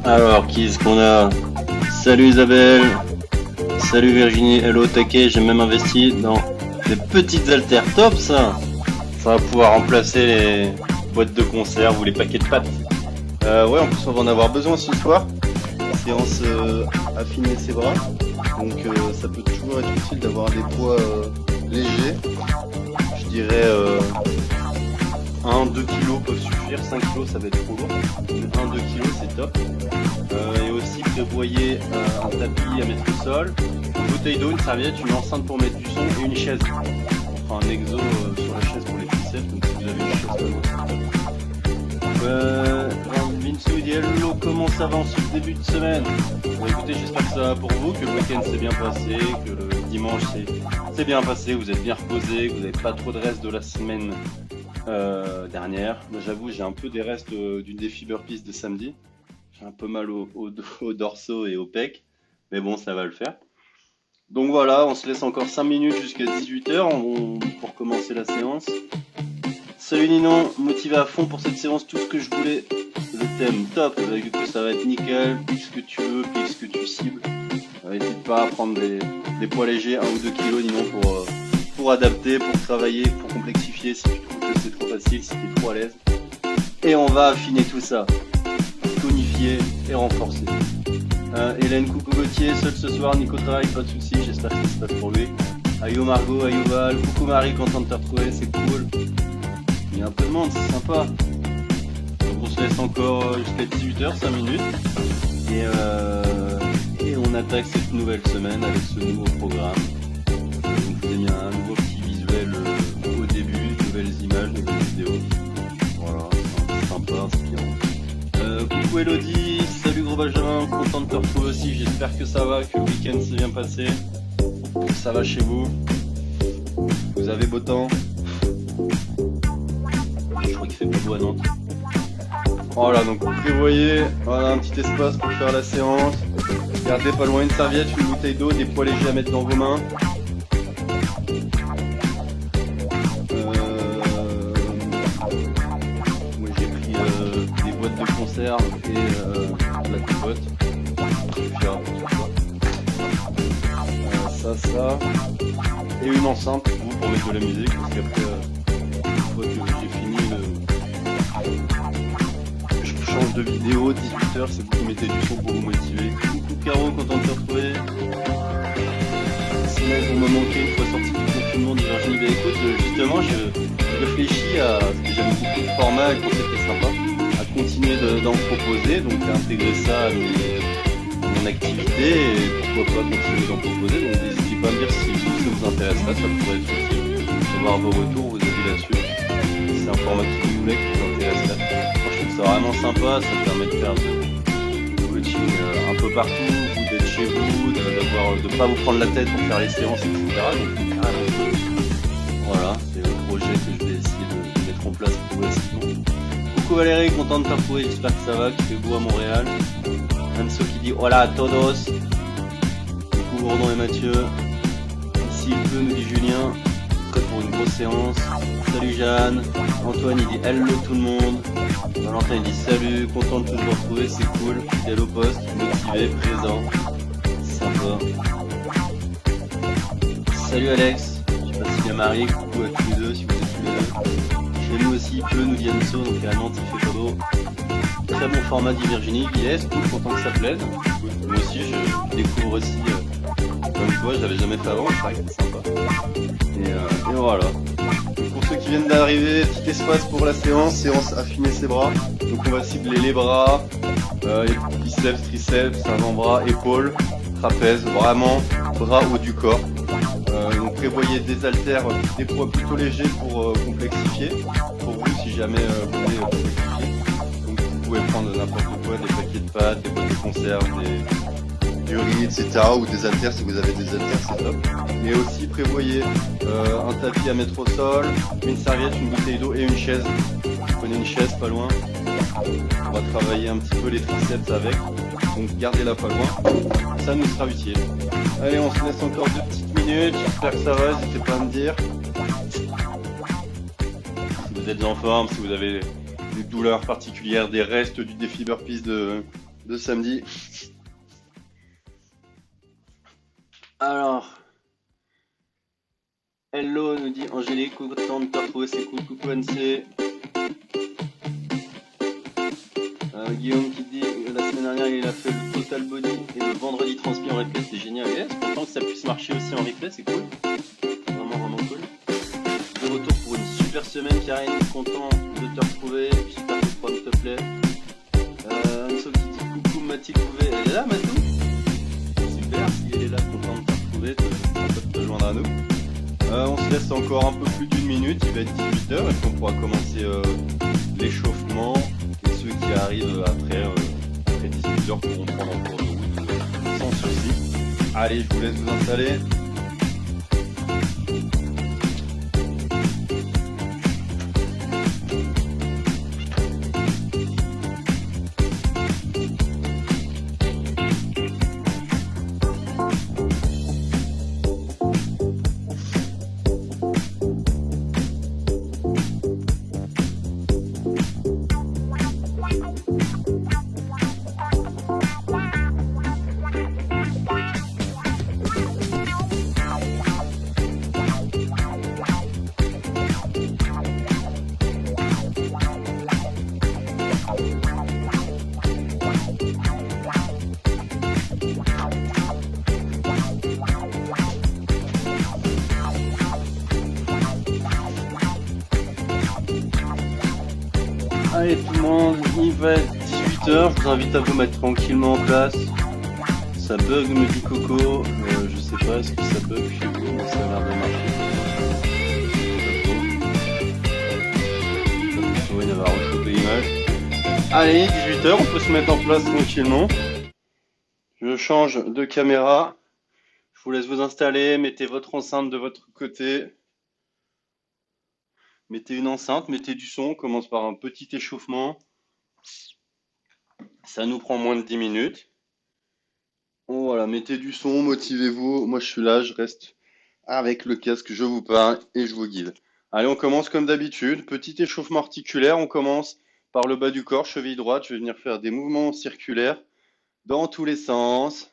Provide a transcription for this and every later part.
Alors, qui est-ce qu'on a? Salut Isabelle. Salut Virginie. Hello Taquet. J'ai même investi dans des petites haltères top, ça. Ça va pouvoir remplacer les boîtes de conserve ou les paquets de pâtes. Ouais, en plus on va en avoir besoin ce soir. Séance affiner ses bras. Donc ça peut toujours être utile d'avoir des poids légers. Je dirais 1-2 kg peuvent suffire, 5 kg ça va être trop lourd. 1-2 kg c'est top. Et aussi prévoyez un tapis à mettre au sol, une bouteille d'eau, une serviette, une enceinte pour mettre du son et une chaise. On fera un exo sur la chaise pour les triceps, donc si vous avez une chaise Vince dit hello, comment ça va en ce début de semaine? Bon, écoutez, j'espère que ça va pour vous, que le week-end s'est bien passé, que le dimanche s'est bien passé, vous êtes bien reposé, que vous n'avez pas trop de restes de la semaine dernière. Moi j'avoue, j'ai un peu des restes d'une défi burpees de samedi. J'ai un peu mal au dorsaux et au pec, mais bon, ça va le faire. Donc voilà, on se laisse encore 5 minutes jusqu'à 18h pour commencer la séance. Salut Ninon, motivé à fond pour cette séance, tout ce que je voulais. Le thème top, du coup ça va être nickel, pique ce que tu veux, pique ce que tu cibles. N'hésite pas à prendre des poids légers, 1 ou 2 kilos Ninon pour adapter, pour travailler, pour complexifier si tu trouves que c'est trop facile, si tu es trop à l'aise. Et on va affiner tout ça, tonifier et renforcer. Hélène, coucou Gauthier, seul ce soir, Nico travaille, pas de soucis, j'espère que ça se passe pour lui. Ayo Margot, Ayo Val, coucou Marie, content de te retrouver, c'est cool. Il y a un peu de monde, c'est sympa. Donc on se laisse encore jusqu'à 18h, 5 minutes. Et on attaque cette nouvelle semaine avec ce nouveau programme. Donc je vous ai mis un nouveau petit visuel au début, nouvelles images, nouvelles vidéos. Voilà, c'est sympa, inspirant. Coucou Elodie, salut gros Benjamin, content de te retrouver aussi, j'espère que ça va, que le week-end s'est bien passé, que ça va chez vous, vous avez beau temps. Je crois qu'il fait pas beau à Nantes. Voilà, donc vous prévoyez un petit espace pour faire la séance. Gardez pas loin une serviette, une bouteille d'eau, des poids légers à mettre dans vos mains. Moi j'ai pris des boîtes de conserve et de la compote. Ça. Et une enceinte pour mettre de la musique, parce qu'après, une fois que j'ai fini je change de vidéo, 18h, c'est vous qui mettez du son pour vous motiver. Coucou Caro, content de te retrouver. Sinon, vous me manquez une fois sorti du confinement de Virginie. Bah écoute, justement, je réfléchis à ce que j'aime beaucoup de format et le concept est sympa, à continuer d'en proposer, donc à intégrer ça à mon activité et pourquoi pas continuer d'en proposer. Donc n'hésitez pas à me dire si ça vous intéresse là, ça pourrait être utile d'avoir vos retours, vos avis là-dessus. Si c'est un format qui vous plaît, qui vous intéresse là. C'est vraiment sympa, ça permet de faire du coaching un peu partout, ou d'être chez vous, de pas vous prendre la tête pour faire les séances, etc. Donc voilà, c'est le projet que je vais essayer de mettre en place progressivement. Coucou Valérie, content de te retrouver, j'espère que ça va, qu'il fait beau à Montréal. Anso qui dit hola a todos. Coucou Bourdon et Mathieu. Ici il pleut, nous dit Julien. Prêt pour une grosse séance. Salut Jeanne. Antoine il dit hello tout le monde. Valentin il dit salut, content de vous retrouver, c'est cool. Fidèle au poste, motivé, présent. Sympa. Salut Alex. Je sais pas s'il y a Marie, coucou à tous les deux si vous êtes tous les deux. Chez nous aussi il pleut, nous dit Anso, donc à Nantes il fait pas beau. Très bon format dit Virginie, yes, cool, content que ça plaise. Moi aussi je découvre aussi, comme toi, je l'avais jamais fait avant, c'est vrai que c'est sympa. Et voilà. Pour ceux qui viennent d'arriver, petit espace pour la séance affiner ses bras. Donc on va cibler les bras, les biceps, triceps, avant-bras, épaules, trapèze, vraiment bras haut du corps. Donc prévoyez des haltères, des poids plutôt légers pour complexifier, pour vous si jamais vous voulez complexifier. Donc vous pouvez prendre n'importe quoi, des paquets de pâtes, des boîtes de conserve, du riz, etc. ou des haltères si vous avez des haltères, c'est top. Mais aussi prévoyez un tapis à mettre au sol, une serviette, une bouteille d'eau et une chaise. Prenez une chaise pas loin. On va travailler un petit peu les triceps avec. Donc gardez-la pas loin. Ça nous sera utile. Allez, on se laisse encore 2 petites minutes. J'espère que ça va, n'hésitez pas à me dire. Si vous êtes en forme, si vous avez des douleurs particulières, des restes du défi burpees de de samedi. Alors, hello, nous dit Angélique, content de te retrouver, c'est cool, coucou NC. Guillaume qui dit la semaine dernière il a fait le total body et le vendredi transmis en replay, c'est génial. Et c'est content que ça puisse marcher aussi en replay, c'est cool. Vraiment, vraiment cool. De retour pour une super semaine, Karine, content de te retrouver. J'espère que le programme te plaît. Anso qui dit coucou Mathilde Couvet, elle est là Mathou? Super, si elle est là, content de te retrouver, de te joindre à nous. On se laisse encore un peu plus d'une minute, il va être 18h et puis on pourra commencer l'échauffement. Et ceux qui arrivent après 18h pourront prendre en cours de route sans souci. Allez, je vous laisse vous installer. Allez tout le monde, il va être 18h, je vous invite à vous mettre tranquillement en place. Ça bug me dit Coco, je sais pas, est-ce que ça bug chez vous, mais ça a l'air de marcher. Il va rechopper l'image. Allez, 18h, on peut se mettre en place tranquillement. Je change de caméra. Je vous laisse vous installer, mettez votre enceinte de votre côté. Mettez une enceinte, mettez du son, on commence par un petit échauffement. Ça nous prend moins de 10 minutes. Bon, voilà, mettez du son, motivez-vous. Moi je suis là, je reste avec le casque, je vous parle et je vous guide. Allez, on commence comme d'habitude. Petit échauffement articulaire, on commence par le bas du corps, cheville droite. Je vais venir faire des mouvements circulaires dans tous les sens.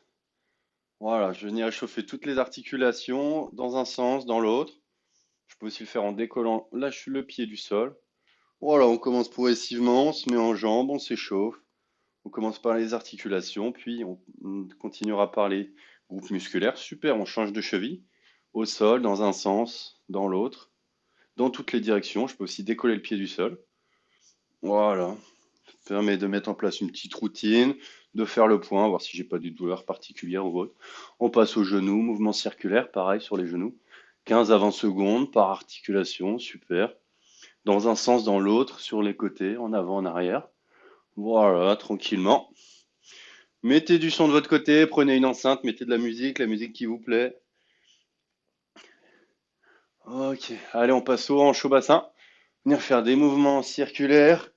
Voilà, je vais venir échauffer toutes les articulations dans un sens, dans l'autre. Je peux aussi le faire en décollant, lâche le pied du sol. Voilà, on commence progressivement, on se met en jambes, on s'échauffe. On commence par les articulations, puis on continuera par les groupes musculaires. Super, on change de cheville. Au sol, dans un sens, dans l'autre, dans toutes les directions. Je peux aussi décoller le pied du sol. Voilà, ça permet de mettre en place une petite routine, de faire le point, voir si j'ai pas de douleur particulière ou autre. On passe aux genoux, mouvement circulaire, pareil sur les genoux. 15 à 20 secondes par articulation, super. Dans un sens, dans l'autre, sur les côtés, en avant, en arrière. Voilà, tranquillement. Mettez du son de votre côté, prenez une enceinte, mettez de la musique qui vous plaît. Ok, allez, on passe au hanche au bassin. Venir faire des mouvements circulaires,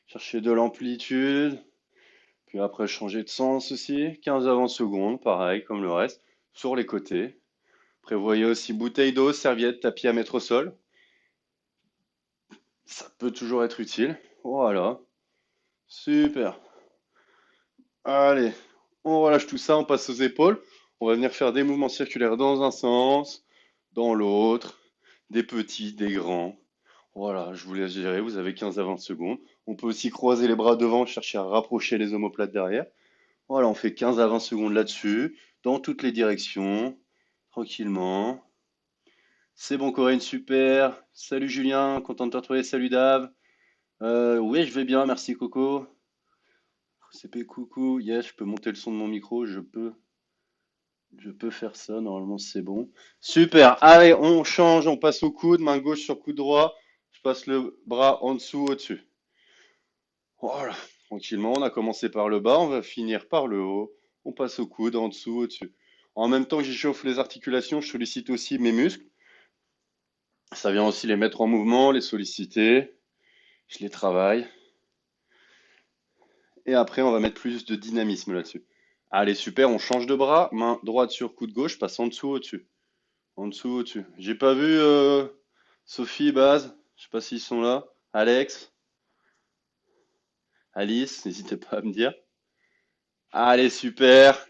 chercher de l'amplitude. Puis après, changer de sens aussi. 15 à 20 secondes, pareil, comme le reste, sur les côtés. Prévoyez aussi bouteille d'eau, serviette, tapis à mettre au sol. Ça peut toujours être utile. Voilà. Super. Allez, on relâche tout ça, on passe aux épaules. On va venir faire des mouvements circulaires dans un sens, dans l'autre, des petits, des grands. Voilà, je vous laisse gérer, vous avez 15 à 20 secondes. On peut aussi croiser les bras devant, chercher à rapprocher les omoplates derrière. Voilà, on fait 15 à 20 secondes là-dessus, dans toutes les directions, tranquillement. C'est bon Corinne, super. Salut Julien, content de te retrouver, salut Dave. Oui, je vais bien, merci Coco. CP coucou, yes, je peux monter le son de mon micro, je peux faire ça, normalement c'est bon. Super, allez, on change, on passe au coude, main gauche sur coude droit, je passe le bras en dessous, au-dessus. Voilà, tranquillement, on a commencé par le bas, on va finir par le haut, on passe au coude, en dessous, au-dessus. En même temps que j'échauffe les articulations, je sollicite aussi mes muscles. Ça vient aussi les mettre en mouvement, les solliciter, je les travaille. Et après, on va mettre plus de dynamisme là-dessus. Allez, super, on change de bras. Main droite sur coude gauche, passe en dessous, au-dessus. En dessous, au-dessus. J'ai pas vu Sophie et Baz. Je sais pas s'ils sont là. Alex, Alice, n'hésitez pas à me dire. Allez, super.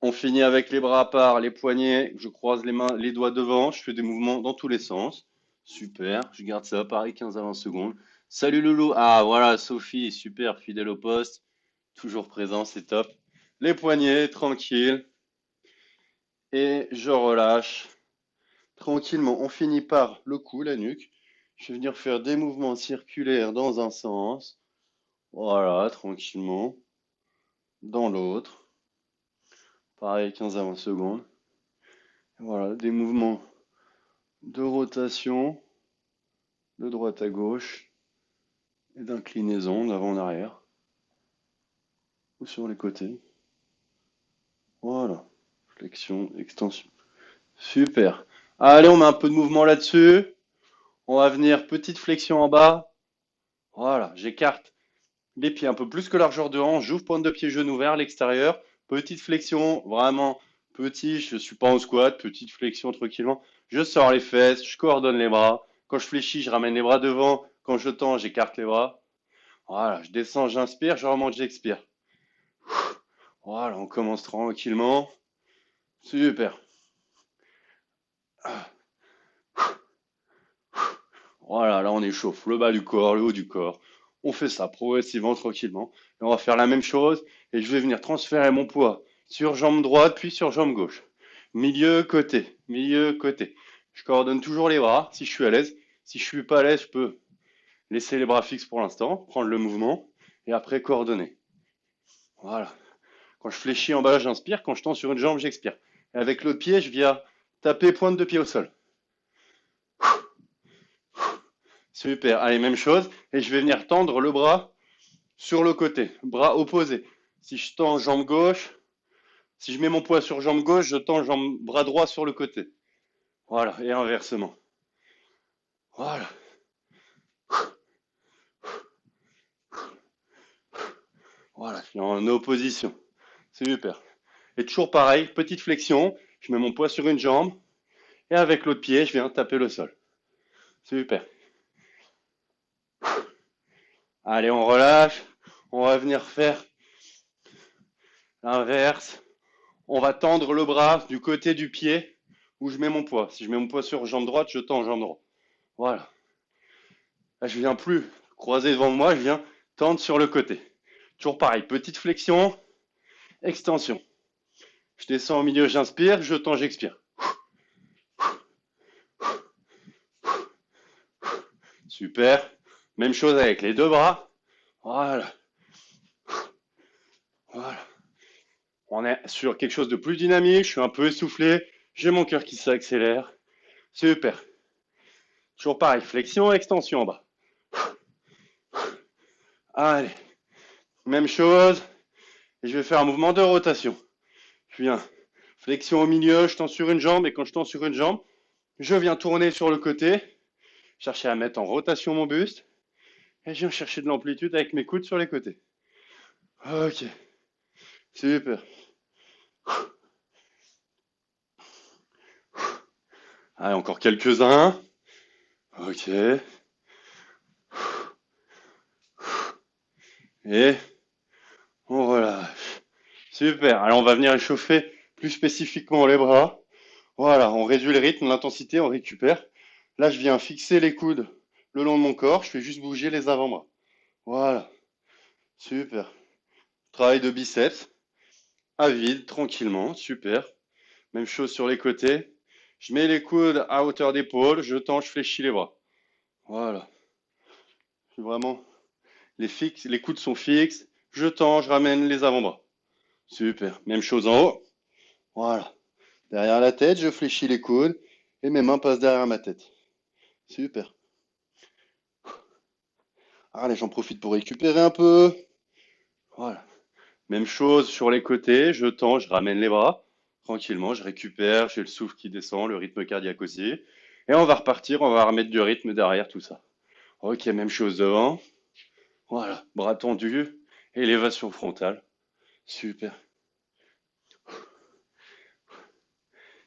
On finit avec les bras à part, les poignets. Je croise les mains, les doigts devant. Je fais des mouvements dans tous les sens. Super. Je garde ça, pareil, 15 à 20 secondes. Salut Loulou. Ah, voilà, Sophie, super, fidèle au poste. Toujours présent, c'est top. Les poignets, tranquille. Et je relâche. Tranquillement, on finit par le cou, la nuque. Je vais venir faire des mouvements circulaires dans un sens. Voilà, tranquillement. Dans l'autre. Pareil, 15 à 20 secondes. Voilà, des mouvements de rotation de droite à gauche et d'inclinaison d'avant en arrière ou sur les côtés. Voilà, flexion, extension. Super. Allez, on met un peu de mouvement là-dessus. On va venir petite flexion en bas. Voilà, j'écarte les pieds un peu plus que largeur de hanche. J'ouvre pointe de pied, genou vers l'extérieur. Petite flexion, vraiment petit. Je suis pas en squat. Petite flexion tranquillement. Je sors les fesses, je coordonne les bras. Quand je fléchis, je ramène les bras devant. Quand je tends, j'écarte les bras. Voilà, je descends, j'inspire, je remonte, j'expire. Voilà, on commence tranquillement. Super. Voilà, là on échauffe le bas du corps, le haut du corps. On fait ça progressivement, tranquillement. Et on va faire la même chose et je vais venir transférer mon poids sur jambe droite puis sur jambe gauche. Milieu, côté, milieu, côté. Je coordonne toujours les bras si je suis à l'aise. Si je suis pas à l'aise, je peux laisser les bras fixes pour l'instant, prendre le mouvement et après coordonner. Voilà. Quand je fléchis en bas, j'inspire. Quand je tends sur une jambe, j'expire. Et avec l'autre pied, je viens taper pointe de pied au sol. Super. Allez, même chose. Et je vais venir tendre le bras sur le côté. Bras opposé. Si je tends jambe gauche, si je mets mon poids sur jambe gauche, je tends bras droit sur le côté. Voilà. Et inversement. Voilà. Voilà. Je suis en opposition. Super. Et toujours pareil. Petite flexion. Je mets mon poids sur une jambe. Et avec l'autre pied, je viens taper le sol. Super. Allez, on relâche. On va venir faire l'inverse. On va tendre le bras du côté du pied où je mets mon poids. Si je mets mon poids sur jambe droite, je tends jambe droite. Voilà. Là, je viens plus croiser devant moi, je viens tendre sur le côté. Toujours pareil, petite flexion, extension. Je descends au milieu, j'inspire, je tends, j'expire. Super. Même chose avec les deux bras. Voilà. Voilà. On est sur quelque chose de plus dynamique, je suis un peu essoufflé, j'ai mon cœur qui s'accélère. Super. Toujours pareil, flexion, extension en bas. Allez. Même chose. Et je vais faire un mouvement de rotation. Je viens flexion au milieu, je tends sur une jambe et quand je tends sur une jambe, je viens tourner sur le côté, chercher à mettre en rotation mon buste et je viens chercher de l'amplitude avec mes coudes sur les côtés. Ok, super. Allez, encore quelques-uns. Ok. Et on relâche. Super. Alors on va venir échauffer plus spécifiquement les bras. Voilà, on réduit le rythme, l'intensité, on récupère. Là, je viens fixer les coudes le long de mon corps, je fais juste bouger les avant-bras. Voilà, super. Travail de biceps, à vide, tranquillement, super. Même chose sur les côtés. Je mets les coudes à hauteur d'épaule, je tends, je fléchis les bras. Voilà. Vraiment, les coudes sont fixes, je tends, je ramène les avant-bras. Super. Même chose en haut. Voilà. Derrière la tête, je fléchis les coudes et mes mains passent derrière ma tête. Super. Allez, j'en profite pour récupérer un peu. Voilà. Même chose sur les côtés, je tends, je ramène les bras. Tranquillement, je récupère, j'ai le souffle qui descend, le rythme cardiaque aussi. Et on va repartir, on va remettre du rythme derrière tout ça. Ok, même chose devant. Voilà, bras tendus, élévation frontale. Super.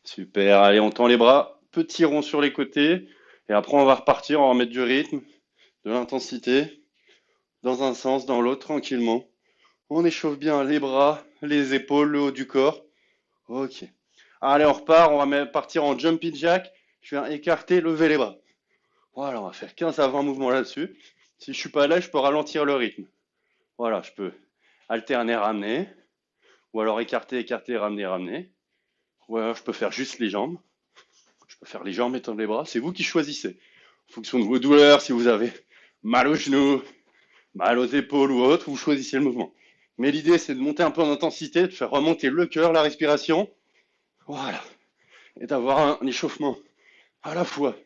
Super, allez, on tend les bras, petit rond sur les côtés. Et après, on va repartir, on va remettre du rythme, de l'intensité, dans un sens, dans l'autre, tranquillement. On échauffe bien les bras, les épaules, le haut du corps. Ok. Allez, on repart. On va partir en jumping jack. Je viens écarter, lever les bras. Voilà, on va faire 15 à 20 mouvements là-dessus. Si je suis pas là, je peux ralentir le rythme. Voilà, je peux alterner, ramener. Ou alors écarter, écarter, ramener, ramener. Ou alors je peux faire juste les jambes. Je peux faire les jambes étendre les bras. C'est vous qui choisissez. En fonction de vos douleurs, si vous avez mal aux genoux, mal aux épaules ou autre, vous choisissez le mouvement. Mais l'idée, c'est de monter un peu en intensité, de faire remonter le cœur, la respiration. Voilà. Et d'avoir un échauffement à la fois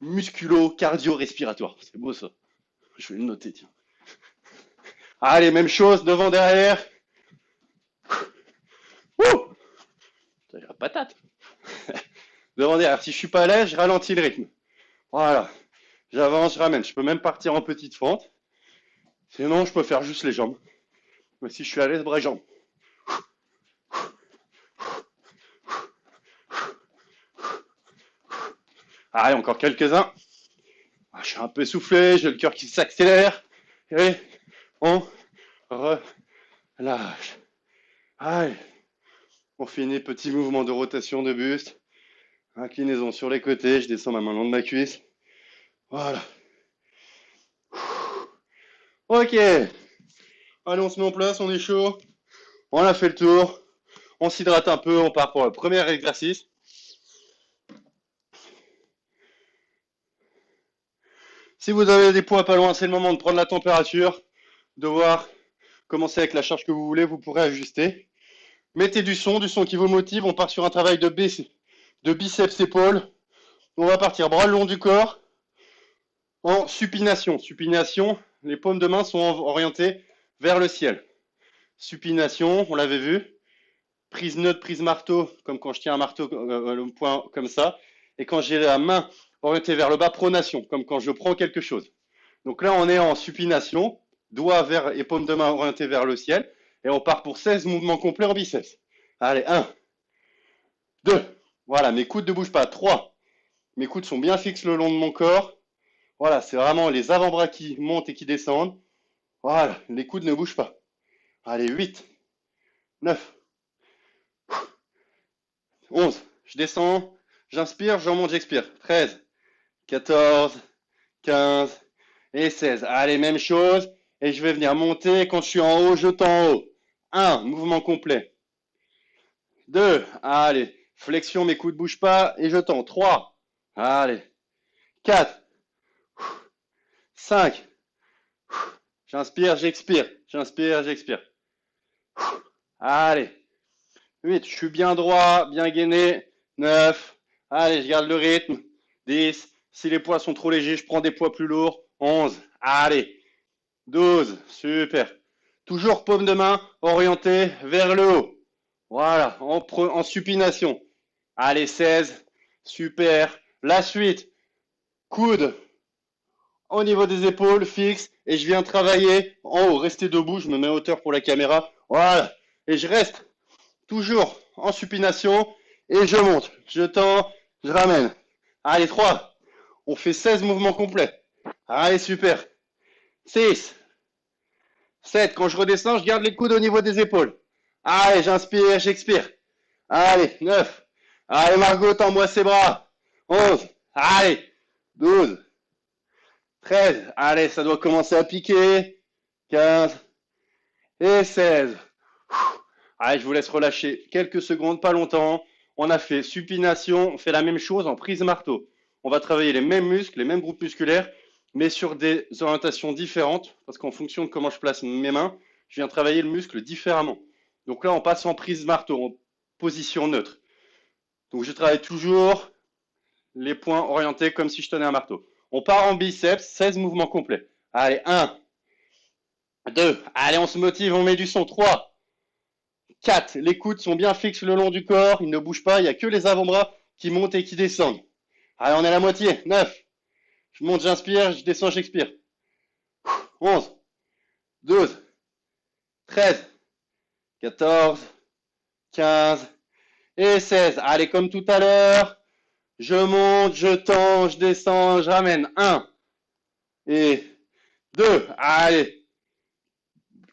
musculo-cardio-respiratoire. C'est beau ça. Je vais le noter, tiens. Allez, même chose, devant, derrière. Wouh! Ça la patate. Devant, derrière. Si je suis pas à l'aise, je ralentis le rythme. Voilà. J'avance, je ramène. Je peux même partir en petite fente. Sinon, je peux faire juste les jambes. Mais si je suis à l'aise, bras et jambes. Allez, encore quelques-uns. Je suis un peu essoufflé, j'ai le cœur qui s'accélère. Et on relâche. Allez. On finit, petit mouvement de rotation de buste. Inclinaison sur les côtés, je descends ma main le long de ma cuisse. Voilà. Ok. Allez, on se met en place, on est chaud. On a fait le tour. On s'hydrate un peu, on part pour le premier exercice. Si vous avez des poids pas loin, c'est le moment de prendre la température, de voir, commencer avec la charge que vous voulez, vous pourrez ajuster. Mettez du son qui vous motive. On part sur un travail de biceps épaules. On va partir bras le long du corps en supination. Supination, les paumes de main sont orientées vers le ciel. Supination, on l'avait vu. Prise neutre, prise marteau, comme quand je tiens un marteau, le poing comme ça. Et quand j'ai la main orientée vers le bas, pronation, comme quand je prends quelque chose. Donc là, on est en supination, doigts vers et paumes de main orientées vers le ciel. Et on part pour 16 mouvements complets en biceps. Allez, 1, 2, voilà, mes coudes ne bougent pas. 3, mes coudes sont bien fixes le long de mon corps. Voilà, c'est vraiment les avant-bras qui montent et qui descendent. Voilà, les coudes ne bougent pas. Allez, 8, 9, 11, je descends, j'inspire, j'en monte, j'expire. 13, 14, 15 et 16. Allez, même chose. Et je vais venir monter. Quand je suis en haut, je tends en haut. 1, mouvement complet. 2, allez, flexion, mes coudes ne bougent pas et je tends. 3, allez. 4, 5, j'inspire, j'expire. J'inspire, j'expire. Allez. 8, je suis bien droit, bien gainé. 9, allez, je garde le rythme. 10, si les poids sont trop légers, je prends des poids plus lourds. 11, allez. 12, super. Toujours paume de main orientée vers le haut. Voilà, en supination. Allez, 16, super. La suite, coude au niveau des épaules, fixe. Et je viens travailler en haut. Restez debout, je me mets à hauteur pour la caméra. Voilà. Et je reste toujours en supination. Et je monte. Je tends, je ramène. Allez, 3. On fait 16 mouvements complets. Allez, super. 6. 7. Quand je redescends, je garde les coudes au niveau des épaules. Allez, j'inspire, j'expire. Allez, 9. Allez, Margot, tends-moi ses bras. 11. Allez, 12. 13. Allez, ça doit commencer à piquer. 15. Et 16. Allez, je vous laisse relâcher quelques secondes, pas longtemps. On a fait supination, on fait la même chose en prise marteau. On va travailler les mêmes muscles, les mêmes groupes musculaires, mais sur des orientations différentes, parce qu'en fonction de comment je place mes mains, je viens travailler le muscle différemment. Donc là, on passe en prise marteau, en position neutre. Donc je travaille toujours les points orientés comme si je tenais un marteau. On part en biceps, 16 mouvements complets. Allez, 1, 2, allez, on se motive, on met du son. 3, 4, les coudes sont bien fixes le long du corps, ils ne bougent pas, il n'y a que les avant-bras qui montent et qui descendent. Allez, on est à la moitié. 9, je monte, j'inspire, je descends, j'expire. 11, 12, 13, 14, 15 et 16. Allez, comme tout à l'heure, je monte, je tends, je descends, je ramène. 1 et 2. Allez.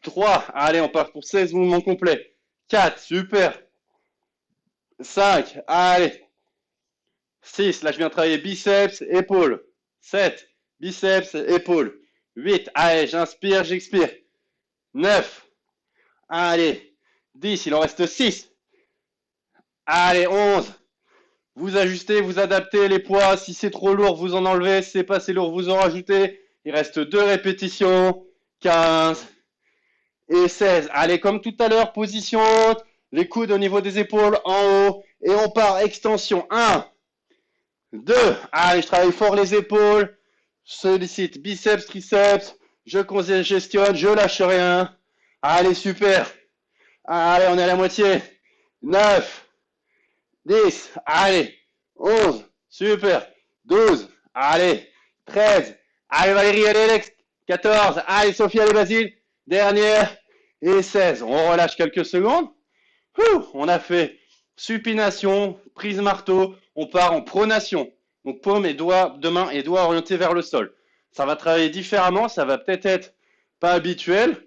3, allez, on part pour 16 mouvements complets. 4, super. 5, allez. 6, là je viens travailler biceps, épaules. 7, biceps, épaules. 8, allez, j'inspire, j'expire. 9, allez. 10, il en reste 6. Allez, 11. Vous ajustez, vous adaptez les poids. Si c'est trop lourd, vous en enlevez. Si c'est pas assez lourd, vous en rajoutez. Il reste 2 répétitions. 15 et 16. Allez, comme tout à l'heure, position haute. Les coudes au niveau des épaules en haut. Et on part extension. 1, 2. Allez, je travaille fort les épaules. Sollicite biceps, triceps. Je congestionne, je lâche rien. Allez, super. Allez, on est à la moitié. 9, 10, allez. 11, super. 12, allez. 13, allez Valérie, allez Alex. 14, allez Sophie, allez Basile. Dernière. Et 16, on relâche quelques secondes. On a fait supination, prise marteau. On part en pronation. Donc paume et doigts de main et doigts orientés vers le sol. Ça va travailler différemment, ça va peut-être être pas habituel.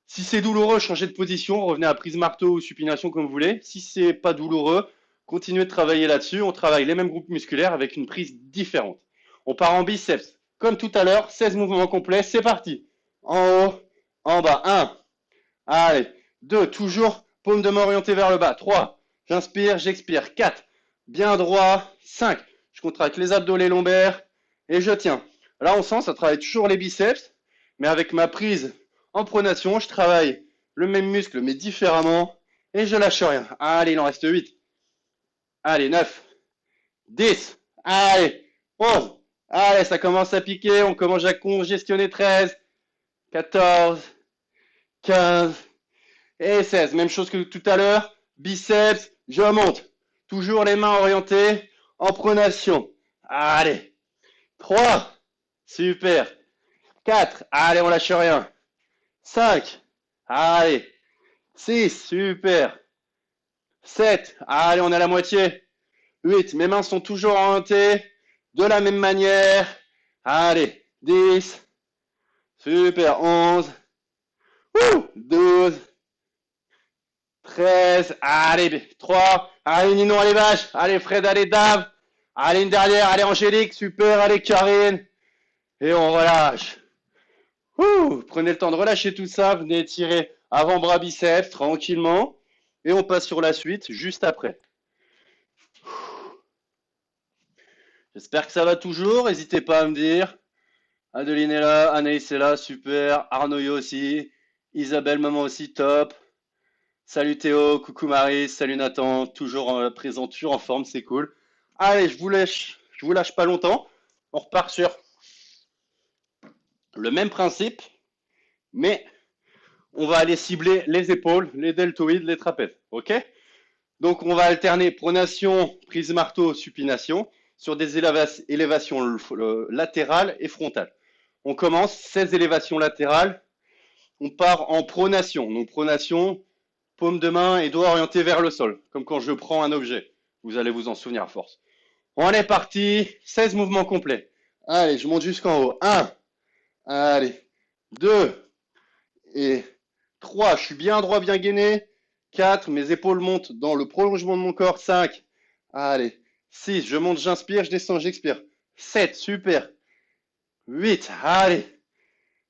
Si c'est douloureux, changez de position, revenez à prise marteau ou supination comme vous voulez. Si c'est pas douloureux, continuez de travailler là-dessus. On travaille les mêmes groupes musculaires avec une prise différente. On part en biceps. Comme tout à l'heure, 16 mouvements complets, c'est parti. En haut, en bas. 1, allez. 2, toujours paume de main orientée vers le bas. 3, j'inspire, j'expire. 4, bien droit. 5, je contracte les abdos, les lombaires et je tiens. Là, on sent, ça travaille toujours les biceps, mais avec ma prise en pronation, je travaille le même muscle, mais différemment, et je lâche rien. Allez, il en reste 8. Allez, 9, 10, allez, 11. Allez, ça commence à piquer, on commence à congestionner. 13, 14, 15 et 16. Même chose que tout à l'heure, biceps, je monte. Toujours les mains orientées en pronation. Allez, 3, super. 4, allez, on lâche rien. 5, allez. 6, super. 7, allez, on est à la moitié. 8, mes mains sont toujours orientées de la même manière. Allez, 10, super. 11, 12, 13, allez, 3, allez, Ninon, allez, vache. Allez, Fred, allez, Dave. Allez, une dernière, allez, Angélique, super. Allez, Karine. Et on relâche. Prenez le temps de relâcher tout ça. Venez tirer avant-bras biceps tranquillement. Et on passe sur la suite juste après. J'espère que ça va toujours. N'hésitez pas à me dire. Adeline est là, Anaïs est là, super. Arnaud aussi. Isabelle, maman aussi, top. Salut Théo, coucou Marie, salut Nathan. Toujours présent, toujours en forme, c'est cool. Allez, je vous lâche pas longtemps. On repart sur le même principe, mais on va aller cibler les épaules, les deltoïdes, les trapèzes. Ok? Donc on va alterner pronation, prise marteau, supination sur des élévations latérales et frontales. On commence 16 élévations latérales. On part en pronation. Donc pronation, paume de main et doigts orientés vers le sol, comme quand je prends un objet. Vous allez vous en souvenir à force. On est parti. 16 mouvements complets. Allez, je monte jusqu'en haut. 1. Allez. 2. Et 3. Je suis bien droit, bien gainé. 4. Mes épaules montent dans le prolongement de mon corps. 5. Allez. 6. Je monte, j'inspire, je descends, j'expire. 7. Super. 8. Allez.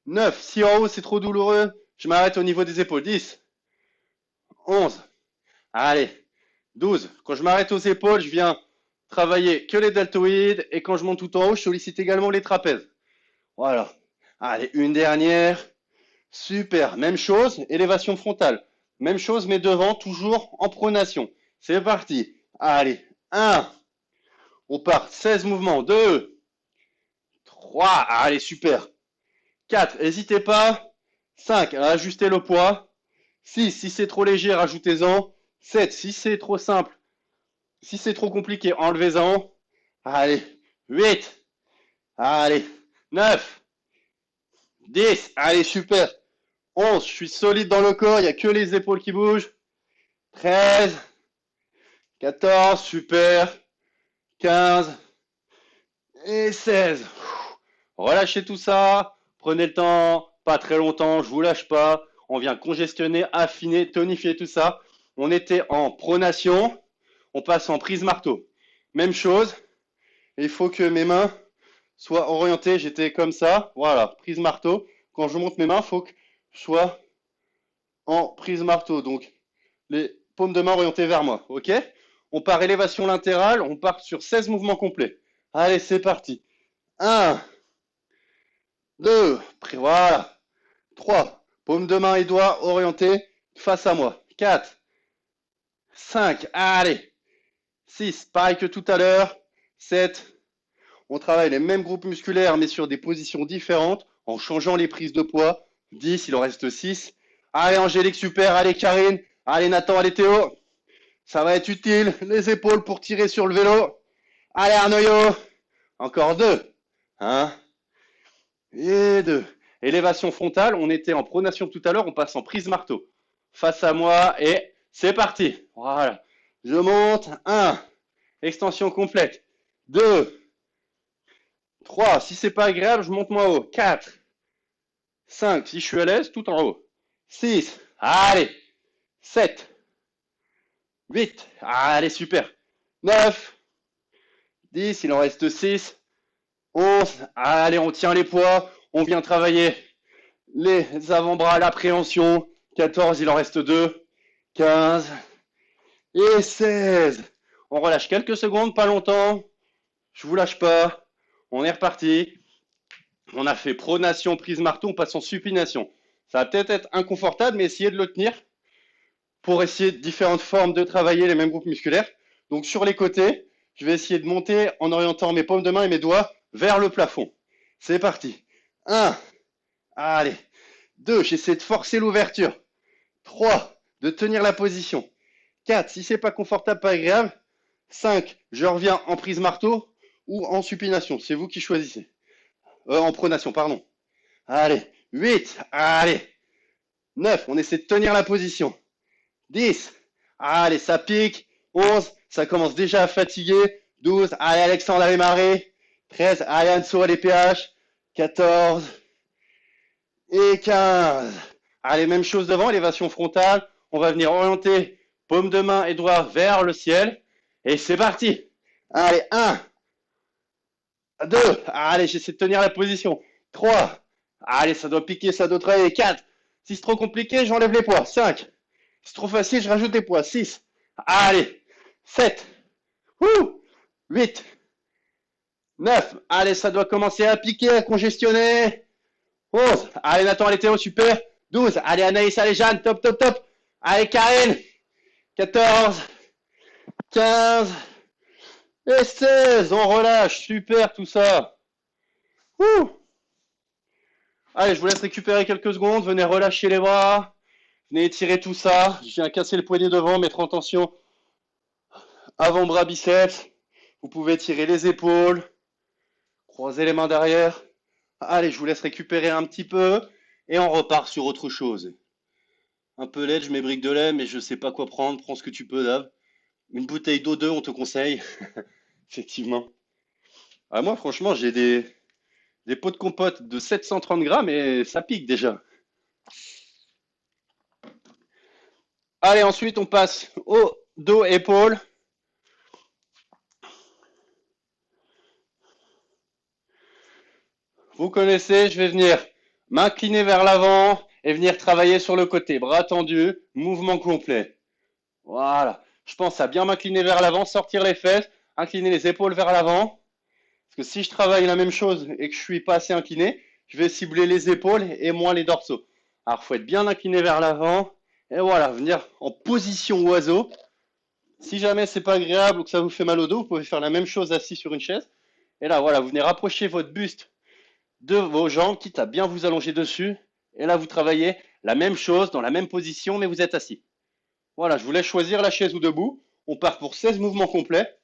9. Si en haut c'est trop douloureux, je m'arrête au niveau des épaules. 10. 11. Allez. 12. Quand je m'arrête aux épaules, je viens travailler que les deltoïdes. Et quand je monte tout en haut, je sollicite également les trapèzes. Voilà. Allez, une dernière. Super. Même chose, élévation frontale. Même chose, mais devant, toujours en pronation. C'est parti. Allez. 1. On part. 16 mouvements. 2. 3. Allez, super. 4. N'hésitez pas. 5. Ajustez le poids. 6. Si c'est trop léger, rajoutez-en. 7. Si c'est trop simple. Si c'est trop compliqué, enlevez-en. Allez. 8. Allez. 9. 10. Allez, super. 11. Je suis solide dans le corps. Il n'y a que les épaules qui bougent. 13. 14. Super. 15. Et 16. Relâchez tout ça. Prenez le temps. Pas très longtemps. Je vous lâche pas. On vient congestionner, affiner, tonifier tout ça. On était en pronation. On passe en prise marteau. Même chose. Il faut que mes mains soient orientées. J'étais comme ça. Voilà, prise marteau. Quand je monte mes mains, il faut que je sois en prise marteau. Donc, les paumes de main orientées vers moi. OK? On part élévation latérale. On part sur 16 mouvements complets. Allez, c'est parti. 1, 2, voilà. 3, paume de main et doigts orientés face à moi. 4, 5, allez. 6, pareil que tout à l'heure. 7, on travaille les mêmes groupes musculaires mais sur des positions différentes en changeant les prises de poids. 10, il en reste 6. Allez Angélique, super. Allez Karine. Allez Nathan, allez Théo. Ça va être utile. Les épaules pour tirer sur le vélo. Allez Arnoyo. Encore 2. 1 et 2. Élévation frontale. On était en pronation tout à l'heure. On passe en prise marteau. Face à moi et c'est parti. Voilà. Je monte. 1. Extension complète. 2. 3, si c'est pas agréable, je monte moins haut. 4, 5, si je suis à l'aise, tout en haut. 6, allez. 7, 8, allez, super. 9, 10, il en reste 6. 11, allez, on tient les poids. On vient travailler les avant-bras, l'appréhension. 14, il en reste 2. 15 et 16. On relâche quelques secondes, pas longtemps. Je vous lâche pas. On est reparti. On a fait pronation, prise marteau, on passe en supination. Ça va peut-être être inconfortable, mais essayez de le tenir pour essayer différentes formes de travailler les mêmes groupes musculaires. Donc sur les côtés, je vais essayer de monter en orientant mes paumes de main et mes doigts vers le plafond. C'est parti. 1, allez. 2, j'essaie de forcer l'ouverture. 3, de tenir la position. 4, si c'est pas confortable, pas agréable. 5, je reviens en prise marteau ou en supination. C'est vous qui choisissez. En pronation, pardon. Allez. 8. Allez. 9. On essaie de tenir la position. 10. Allez, ça pique. 11. Ça commence déjà à fatiguer. 12. Allez, Alexandre, allez, Marie. 13. Allez, Anso, allez, PH. 14. Et 15. Allez, même chose devant, élévation frontale. On va venir orienter paume de main et doigts vers le ciel. Et c'est parti. Allez, 1. 2, allez, j'essaie de tenir la position. 3, allez, ça doit piquer, ça doit travailler. 4, si c'est trop compliqué, j'enlève les poids. 5, si c'est trop facile, je rajoute des poids. 6, allez, 7, 8, 9, allez, ça doit commencer à piquer, à congestionner. 11, allez, Nathan, allez, Théo, super. 12, allez, Anaïs, allez, Jeanne, top, top, top. Allez, Karine. 14, 15, et 16, on relâche, super tout ça. Allez, je vous laisse récupérer quelques secondes, venez relâcher les bras, venez étirer tout ça. Je viens casser le poignet devant, mettre en tension avant-bras, biceps. Vous pouvez tirer les épaules, croiser les mains derrière. Allez, je vous laisse récupérer un petit peu et on repart sur autre chose. Un peu laid, je mets briques de lait, mais je sais pas quoi prendre, prends ce que tu peux, Dave. Une bouteille d'eau 2, on te conseille. Effectivement. Ah, moi, franchement, j'ai des pots de compote de 730 grammes et ça pique déjà. Allez, ensuite, on passe au dos, épaules. Vous connaissez, je vais venir m'incliner vers l'avant et venir travailler sur le côté. Bras tendus, mouvement complet. Voilà. Je pense à bien m'incliner vers l'avant, sortir les fesses, incliner les épaules vers l'avant. Parce que si je travaille la même chose et que je suis pas assez incliné, je vais cibler les épaules et moins les dorsaux. Alors, il faut être bien incliné vers l'avant. Et voilà, venir en position oiseau. Si jamais c'est pas agréable ou que ça vous fait mal au dos, vous pouvez faire la même chose assis sur une chaise. Et là, voilà, vous venez rapprocher votre buste de vos jambes, quitte à bien vous allonger dessus. Et là, vous travaillez la même chose dans la même position, mais vous êtes assis. Voilà, je vous laisse choisir la chaise ou debout. On part pour 16 mouvements complets.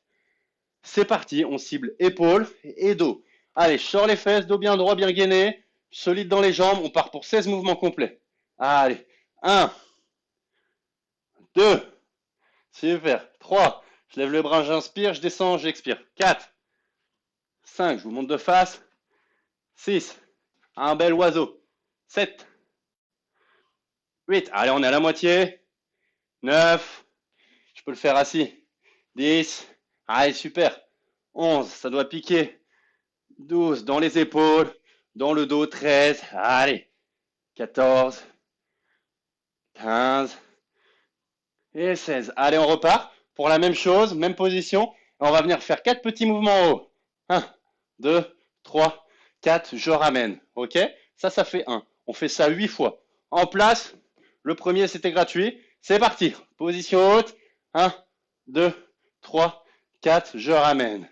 C'est parti, on cible épaules et dos. Allez, je sors les fesses, dos bien droit, bien gainé, solide dans les jambes. On part pour 16 mouvements complets. Allez, 1, 2, super, 3, je lève le bras, j'inspire, je descends, j'expire. 4, 5, je vous monte de face. 6, un bel oiseau. 7, 8. Allez, on est à la moitié. 9. Je peux le faire assis. 10. Allez, super. 11. Ça doit piquer. 12. Dans les épaules. Dans le dos. 13. Allez. 14. 15. Et 16. Allez, on repart. Pour la même chose, même position. On va venir faire 4 petits mouvements en haut. 1, 2, 3, 4. Je ramène. OK? Ça fait 1. On fait ça 8 fois. En place. Le premier, c'était gratuit. C'est parti. Position haute. 1, 2, 3, 4. Je ramène.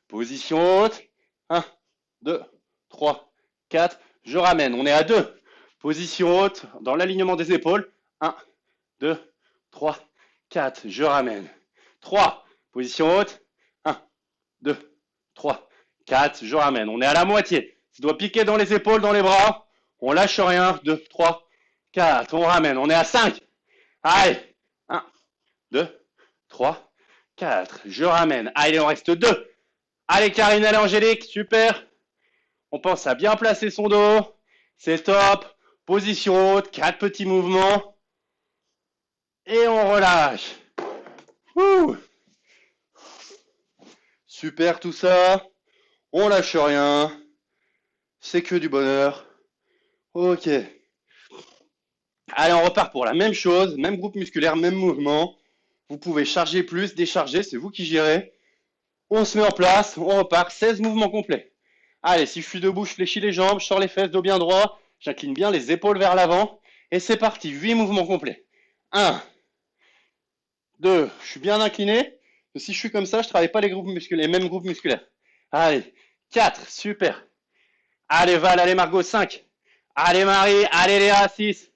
Position haute. 1, 2, 3, 4. Je ramène. On est à 2. Position haute dans l'alignement des épaules. 1, 2, 3, 4. Je ramène. 3. Position haute. 1, 2, 3, 4. Je ramène. On est à la moitié. Ça doit piquer dans les épaules, dans les bras. On lâche rien. 2, 3, 4. On ramène. On est à 5. Allez. 1, 2, 3, 4. Je ramène. Allez, on reste 2. Allez, Karine, allez, Angélique. Super. On pense à bien placer son dos. C'est top. Position haute. 4 petits mouvements. Et on relâche. Ouh. Super tout ça. On lâche rien. C'est que du bonheur. Ok. Allez, on repart pour la même chose. Même groupe musculaire, même mouvement. Vous pouvez charger plus, décharger. C'est vous qui gérez. On se met en place. On repart. 16 mouvements complets. Allez, si je suis debout, je fléchis les jambes. Je sors les fesses, dos bien droit. J'incline bien les épaules vers l'avant. Et c'est parti. 8 mouvements complets. 1. 2. Je suis bien incliné. Si je suis comme ça, je ne travaille pas les mêmes groupes musculaires. Allez. 4. Super. Allez, Val. Allez, Margot. 5. Allez, Marie. Allez, Léa. 6.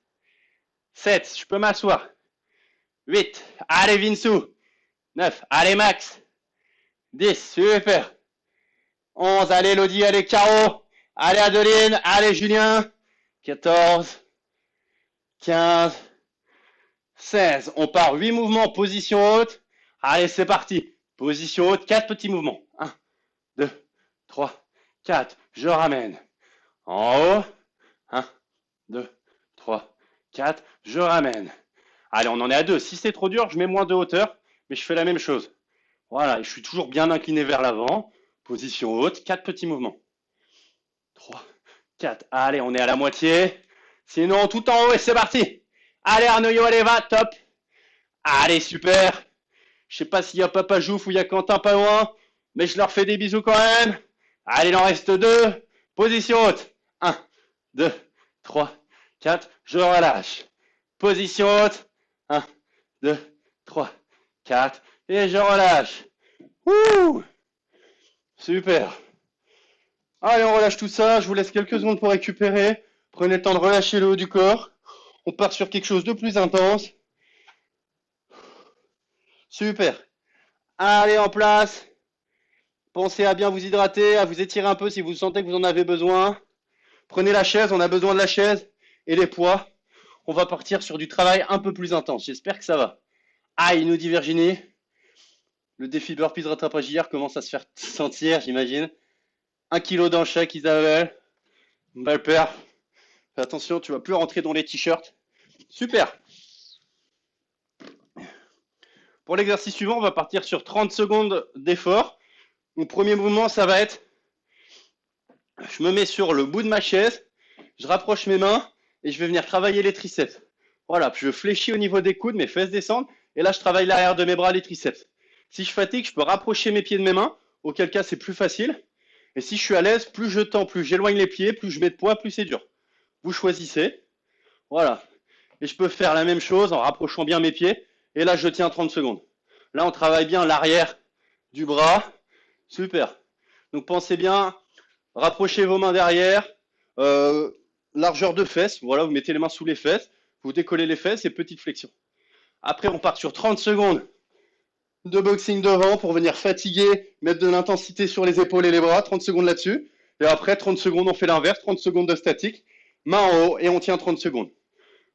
7. Je peux m'asseoir. 8. Allez, Vinsou. 9. Allez, Max. 10. Super. 11. Allez, Lodi. Allez, Caro. Allez, Adeline. Allez, Julien. 14. 15. 16. On part 8 mouvements, position haute. Allez, c'est parti. Position haute, 4 petits mouvements. 1, 2, 3, 4. Je ramène. En haut. 1, 2, 3, 4. Je ramène. Allez, on en est à 2. Si c'est trop dur, je mets moins de hauteur, mais je fais la même chose. Voilà, je suis toujours bien incliné vers l'avant. Position haute, 4 petits mouvements. 3, 4. Allez, on est à la moitié. Sinon, tout en haut et c'est parti. Allez, Arnaud, allez, va, top. Allez, super. Je sais pas s'il y a Papa Jouf ou il y a Quentin pas loin, mais je leur fais des bisous quand même. Allez, il en reste 2. Position haute. 1, 2, 3, 4. Je relâche. Position haute. 1, 2, 3, 4. Et je relâche. Ouh. Super. Allez, on relâche tout ça. Je vous laisse quelques secondes pour récupérer. Prenez le temps de relâcher le haut du corps. On part sur quelque chose de plus intense. Super. Allez, en place. Pensez à bien vous hydrater, à vous étirer un peu si vous sentez que vous en avez besoin. Prenez la chaise, on a besoin de la chaise et les poids. On va partir sur du travail un peu plus intense. J'espère que ça va. Aïe, nous dit Virginie. Le défi burpees rattrapage hier commence à se faire sentir, j'imagine. 1 kilo dans chaque, Isabelle. Belle paire. Fais attention, tu vas plus rentrer dans les t-shirts. Super. Pour l'exercice suivant, on va partir sur 30 secondes d'effort. Mon premier mouvement, ça va être, je me mets sur le bout de ma chaise, je rapproche mes mains et je vais venir travailler les triceps. Voilà, puis je fléchis au niveau des coudes, mes fesses descendent, et là je travaille l'arrière de mes bras, les triceps. Si je fatigue, je peux rapprocher mes pieds de mes mains, auquel cas c'est plus facile. Et si je suis à l'aise, plus je tends, plus j'éloigne les pieds, plus je mets de poids, plus c'est dur. Vous choisissez. Voilà. Et je peux faire la même chose en rapprochant bien mes pieds. Et là, je tiens 30 secondes. Là, on travaille bien l'arrière du bras. Super. Donc, pensez bien, rapprochez vos mains derrière. Largeur de fesses. Voilà, vous mettez les mains sous les fesses. Vous décollez les fesses et petite flexion. Après, on part sur 30 secondes de boxing devant pour venir fatiguer, mettre de l'intensité sur les épaules et les bras. 30 secondes là-dessus. Et après, 30 secondes, on fait l'inverse. 30 secondes de statique. Main en haut et on tient 30 secondes.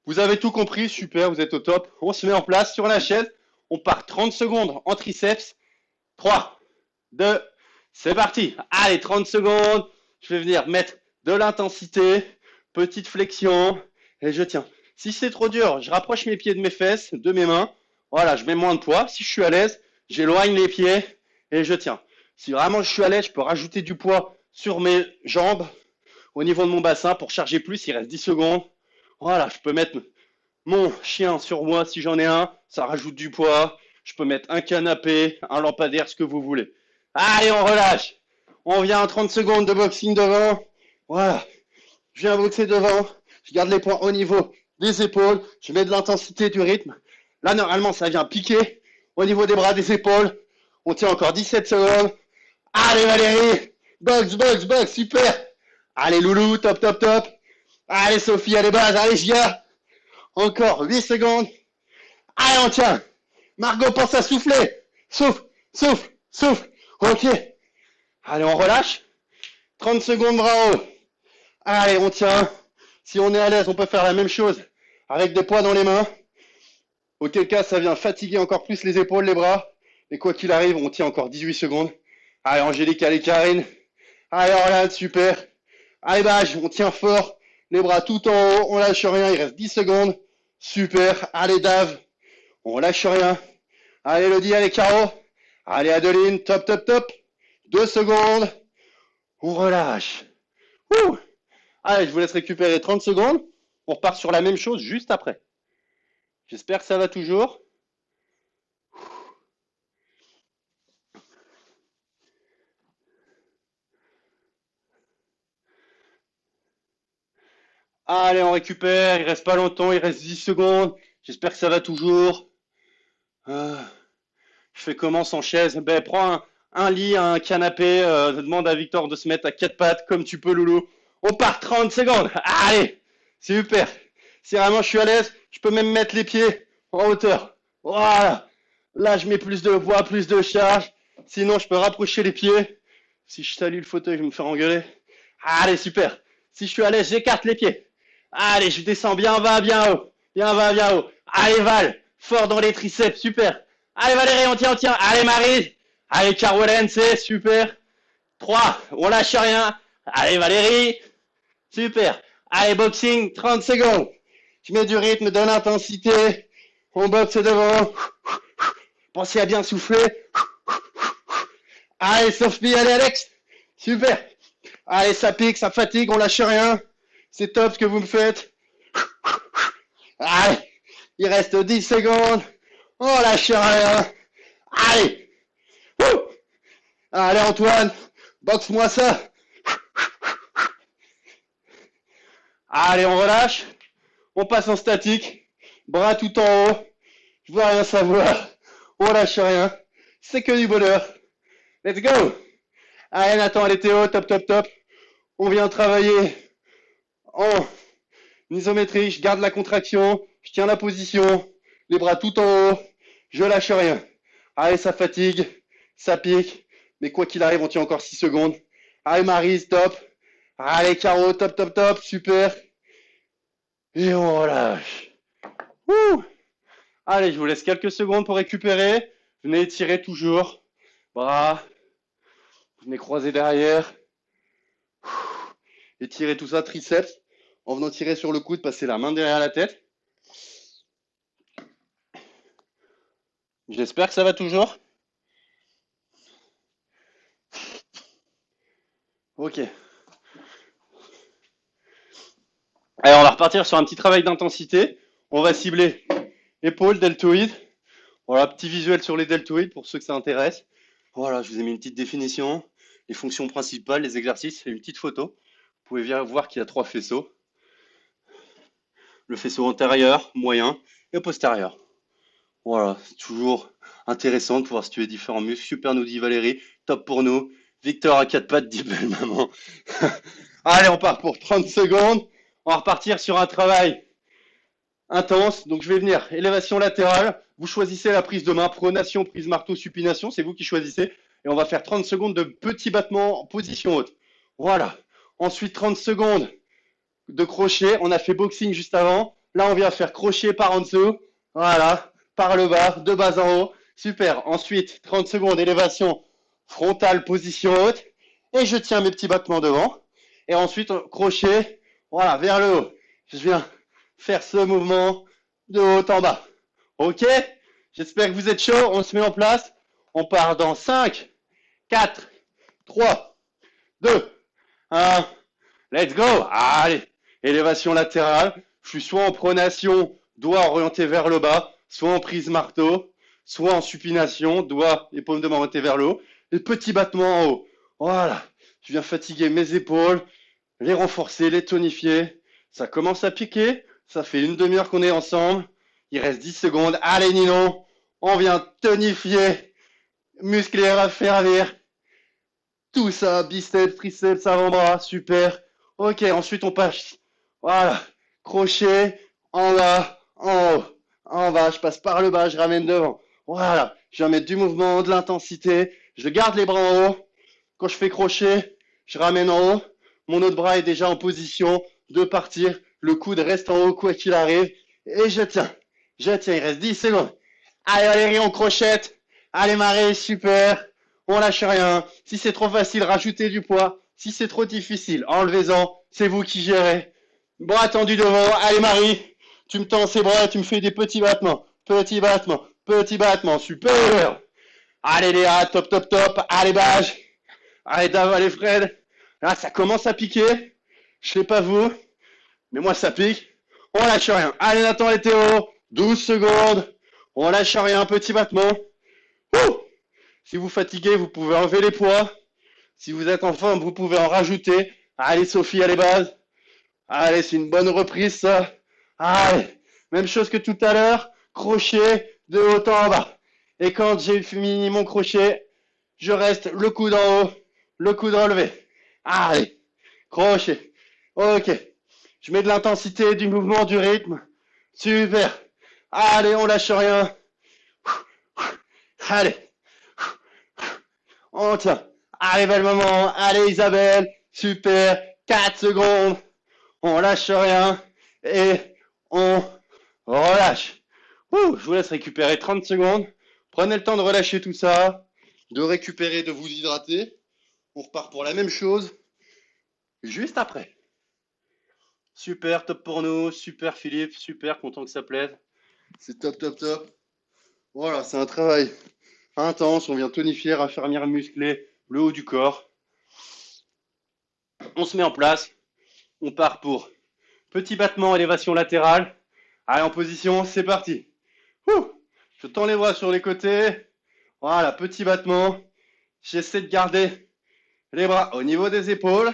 Vous avez tout compris, super, vous êtes au top. On se met en place sur la chaise. On part 30 secondes en triceps. 3, 2, c'est parti. Allez, 30 secondes. Je vais venir mettre de l'intensité. Petite flexion. Et je tiens. Si c'est trop dur, je rapproche mes pieds de mes fesses, de mes mains. Voilà, je mets moins de poids. Si je suis à l'aise, j'éloigne les pieds et je tiens. Si vraiment je suis à l'aise, je peux rajouter du poids sur mes jambes au niveau de mon bassin pour charger plus. Il reste 10 secondes. Voilà, je peux mettre mon chien sur moi si j'en ai un. Ça rajoute du poids. Je peux mettre un canapé, un lampadaire, ce que vous voulez. Allez, on relâche. On vient à 30 secondes de boxing devant. Voilà. Je viens boxer devant. Je garde les points au niveau des épaules. Je mets de l'intensité, du rythme. Là, normalement, ça vient piquer au niveau des bras, des épaules. On tient encore 17 secondes. Allez, Valérie. Box, box, box. Super. Allez, Loulou. Top, top, top. Allez, Sophie, allez, base. Allez, Gia. Encore 8 secondes. Allez, on tient. Margot, pense à souffler. Souffle, souffle, souffle. Ok. Allez, on relâche. 30 secondes, bras haut. Allez, on tient. Si on est à l'aise, on peut faire la même chose avec des poids dans les mains. Auquel cas, ça vient fatiguer encore plus les épaules, les bras. Et quoi qu'il arrive, on tient encore 18 secondes. Allez, Angélique, allez, Karine. Allez, Orlane, super. Allez, Bage, on tient fort. Les bras tout en haut, on lâche rien, il reste 10 secondes. Super. Allez, Dave, on lâche rien. Allez, Elodie, allez, Caro. Allez, Adeline, top, top, top. 2 secondes. On relâche. Ouh. Allez, je vous laisse récupérer 30 secondes. On repart sur la même chose juste après. J'espère que ça va toujours. Allez, on récupère. Il reste pas longtemps. Il reste 10 secondes. J'espère que ça va toujours. Je fais comment sans chaise? Ben, prends un lit, un canapé. Demande à Victor de se mettre à 4 pattes comme tu peux, Loulou. On part 30 secondes. Allez, super. Si vraiment je suis à l'aise, je peux même mettre les pieds en hauteur. Voilà. Là, je mets plus de poids, plus de charge. Sinon, je peux rapprocher les pieds. Si je salue le fauteuil, je vais me faire engueuler. Allez, super. Si je suis à l'aise, j'écarte les pieds. Allez, je descends bien bas, bien haut. Bien bas, bien haut. Allez, Val. Fort dans les triceps, super. Allez, Valérie, on tient, on tient. Allez, Marie. Allez, Caroline, c'est super. 3, on lâche rien. Allez, Valérie. Super. Allez, boxing, 30 secondes. Je mets du rythme, de l'intensité. On boxe devant. Pensez à bien souffler. Allez, Sophie, allez, Alex. Super. Allez, ça pique, ça fatigue, on lâche rien. C'est top ce que vous me faites. Allez, il reste 10 secondes. On lâche rien. Allez. Allez, Antoine, boxe-moi ça. Allez, on relâche. On passe en statique. Bras tout en haut. Je veux rien savoir. On lâche rien. C'est que du bonheur. Let's go. Allez, Nathan, allez, Théo, top, top, top. On vient travailler en isométrie. Je garde la contraction. Je tiens la position. Les bras tout en haut. Je lâche rien. Allez, ça fatigue. Ça pique. Mais quoi qu'il arrive, on tient encore 6 secondes. Allez, Maryse, top. Allez, Caro, top, top, top. Super. Et on relâche. Ouh. Allez, je vous laisse quelques secondes pour récupérer. Venez étirer toujours. Bras. Venez croiser derrière. Étirez tout ça, triceps. En venant tirer sur le coude, passez la main derrière la tête. J'espère que ça va toujours. Ok. Allez, on va repartir sur un petit travail d'intensité. On va cibler épaules, deltoïdes. Voilà, petit visuel sur les deltoïdes pour ceux que ça intéresse. Voilà, je vous ai mis une petite définition, les fonctions principales, les exercices et une petite photo. Vous pouvez bien voir qu'il y a 3 faisceaux. Le faisceau antérieur, moyen et postérieur. Voilà, c'est toujours intéressant de pouvoir situer différents muscles. Super, nous dit Valérie. Top pour nous. Victor à 4 pattes, dit belle maman. Allez, on part pour 30 secondes. On va repartir sur un travail intense. Donc, je vais venir élévation latérale. Vous choisissez la prise de main, pronation, prise marteau, supination. C'est vous qui choisissez. Et on va faire 30 secondes de petits battements en position haute. Voilà. Ensuite, 30 secondes de crochet. On a fait boxing juste avant. Là, on vient faire crochet par en dessous. Voilà. Par le bas, de bas en haut. Super. Ensuite, 30 secondes élévation frontale, position haute. Et je tiens mes petits battements devant. Et ensuite, crochet. Voilà, vers le haut. Je viens faire ce mouvement de haut en bas. Ok? J'espère que vous êtes chaud. On se met en place. On part dans 5, 4, 3, 2, 1. Let's go. Allez. Élévation latérale. Je suis soit en pronation, doigt orienté vers le bas, soit en prise marteau, soit en supination, doigt et paume de main orientées vers le haut. Et petit battement en haut. Voilà. Je viens fatiguer mes épaules, les renforcer, les tonifier. Ça commence à piquer. Ça fait une demi-heure qu'on est ensemble. Il reste 10 secondes. Allez, Ninon. On vient tonifier, muscler, raffermir. Tout ça, biceps, triceps, avant-bras. Super. Ok, ensuite on passe. Voilà. Crochet, en bas, en haut. En bas, je passe par le bas, je ramène devant. Voilà. Je viens mettre du mouvement, de l'intensité. Je garde les bras en haut. Quand je fais crochet, je ramène en haut. Mon autre bras est déjà en position de partir. Le coude reste en haut, quoi qu'il arrive. Et je tiens. Je tiens, il reste 10 secondes. Allez Valérie, on crochette. Allez Marie, super. On lâche rien. Si c'est trop facile, rajoutez du poids. Si c'est trop difficile, enlevez-en. C'est vous qui gérez. Bras tendus devant. Allez Marie, tu me tends ses bras, tu me fais des petits battements. Petits battements, petits battements. Super. Allez Léa, top, top, top. Allez Bage. Allez Dave, allez Fred. Là, ça commence à piquer. Je sais pas vous, mais moi ça pique. On lâche rien. Allez Nathan et Théo. 12 secondes. On lâche rien, petit battement. Ouh. Si vous fatiguez, vous pouvez enlever les poids. Si vous êtes en forme, vous pouvez en rajouter. Allez Sophie, allez base. Allez, c'est une bonne reprise ça. Allez, même chose que tout à l'heure. Crochet de haut en bas. Et quand j'ai fini mon crochet, je reste le coude en haut, le coude relevé. Allez, crochet. Ok. Je mets de l'intensité, du mouvement, du rythme. Super. Allez, on lâche rien. Allez. On tient. Allez, bel moment. Allez, Isabelle. Super. 4 secondes. On lâche rien. Et on relâche. Ouh, je vous laisse récupérer 30 secondes. Prenez le temps de relâcher tout ça. De récupérer, de vous hydrater. On repart pour la même chose. Juste après. Super, top pour nous. Super, Philippe. Super, content que ça plaise. C'est top, top, top. Voilà, c'est un travail intense. On vient tonifier, raffermir, muscler le haut du corps. On se met en place. On part pour petit battement, élévation latérale. Allez, en position, c'est parti. Ouh, je tends les bras sur les côtés. Voilà, petit battement. J'essaie de garder les bras au niveau des épaules.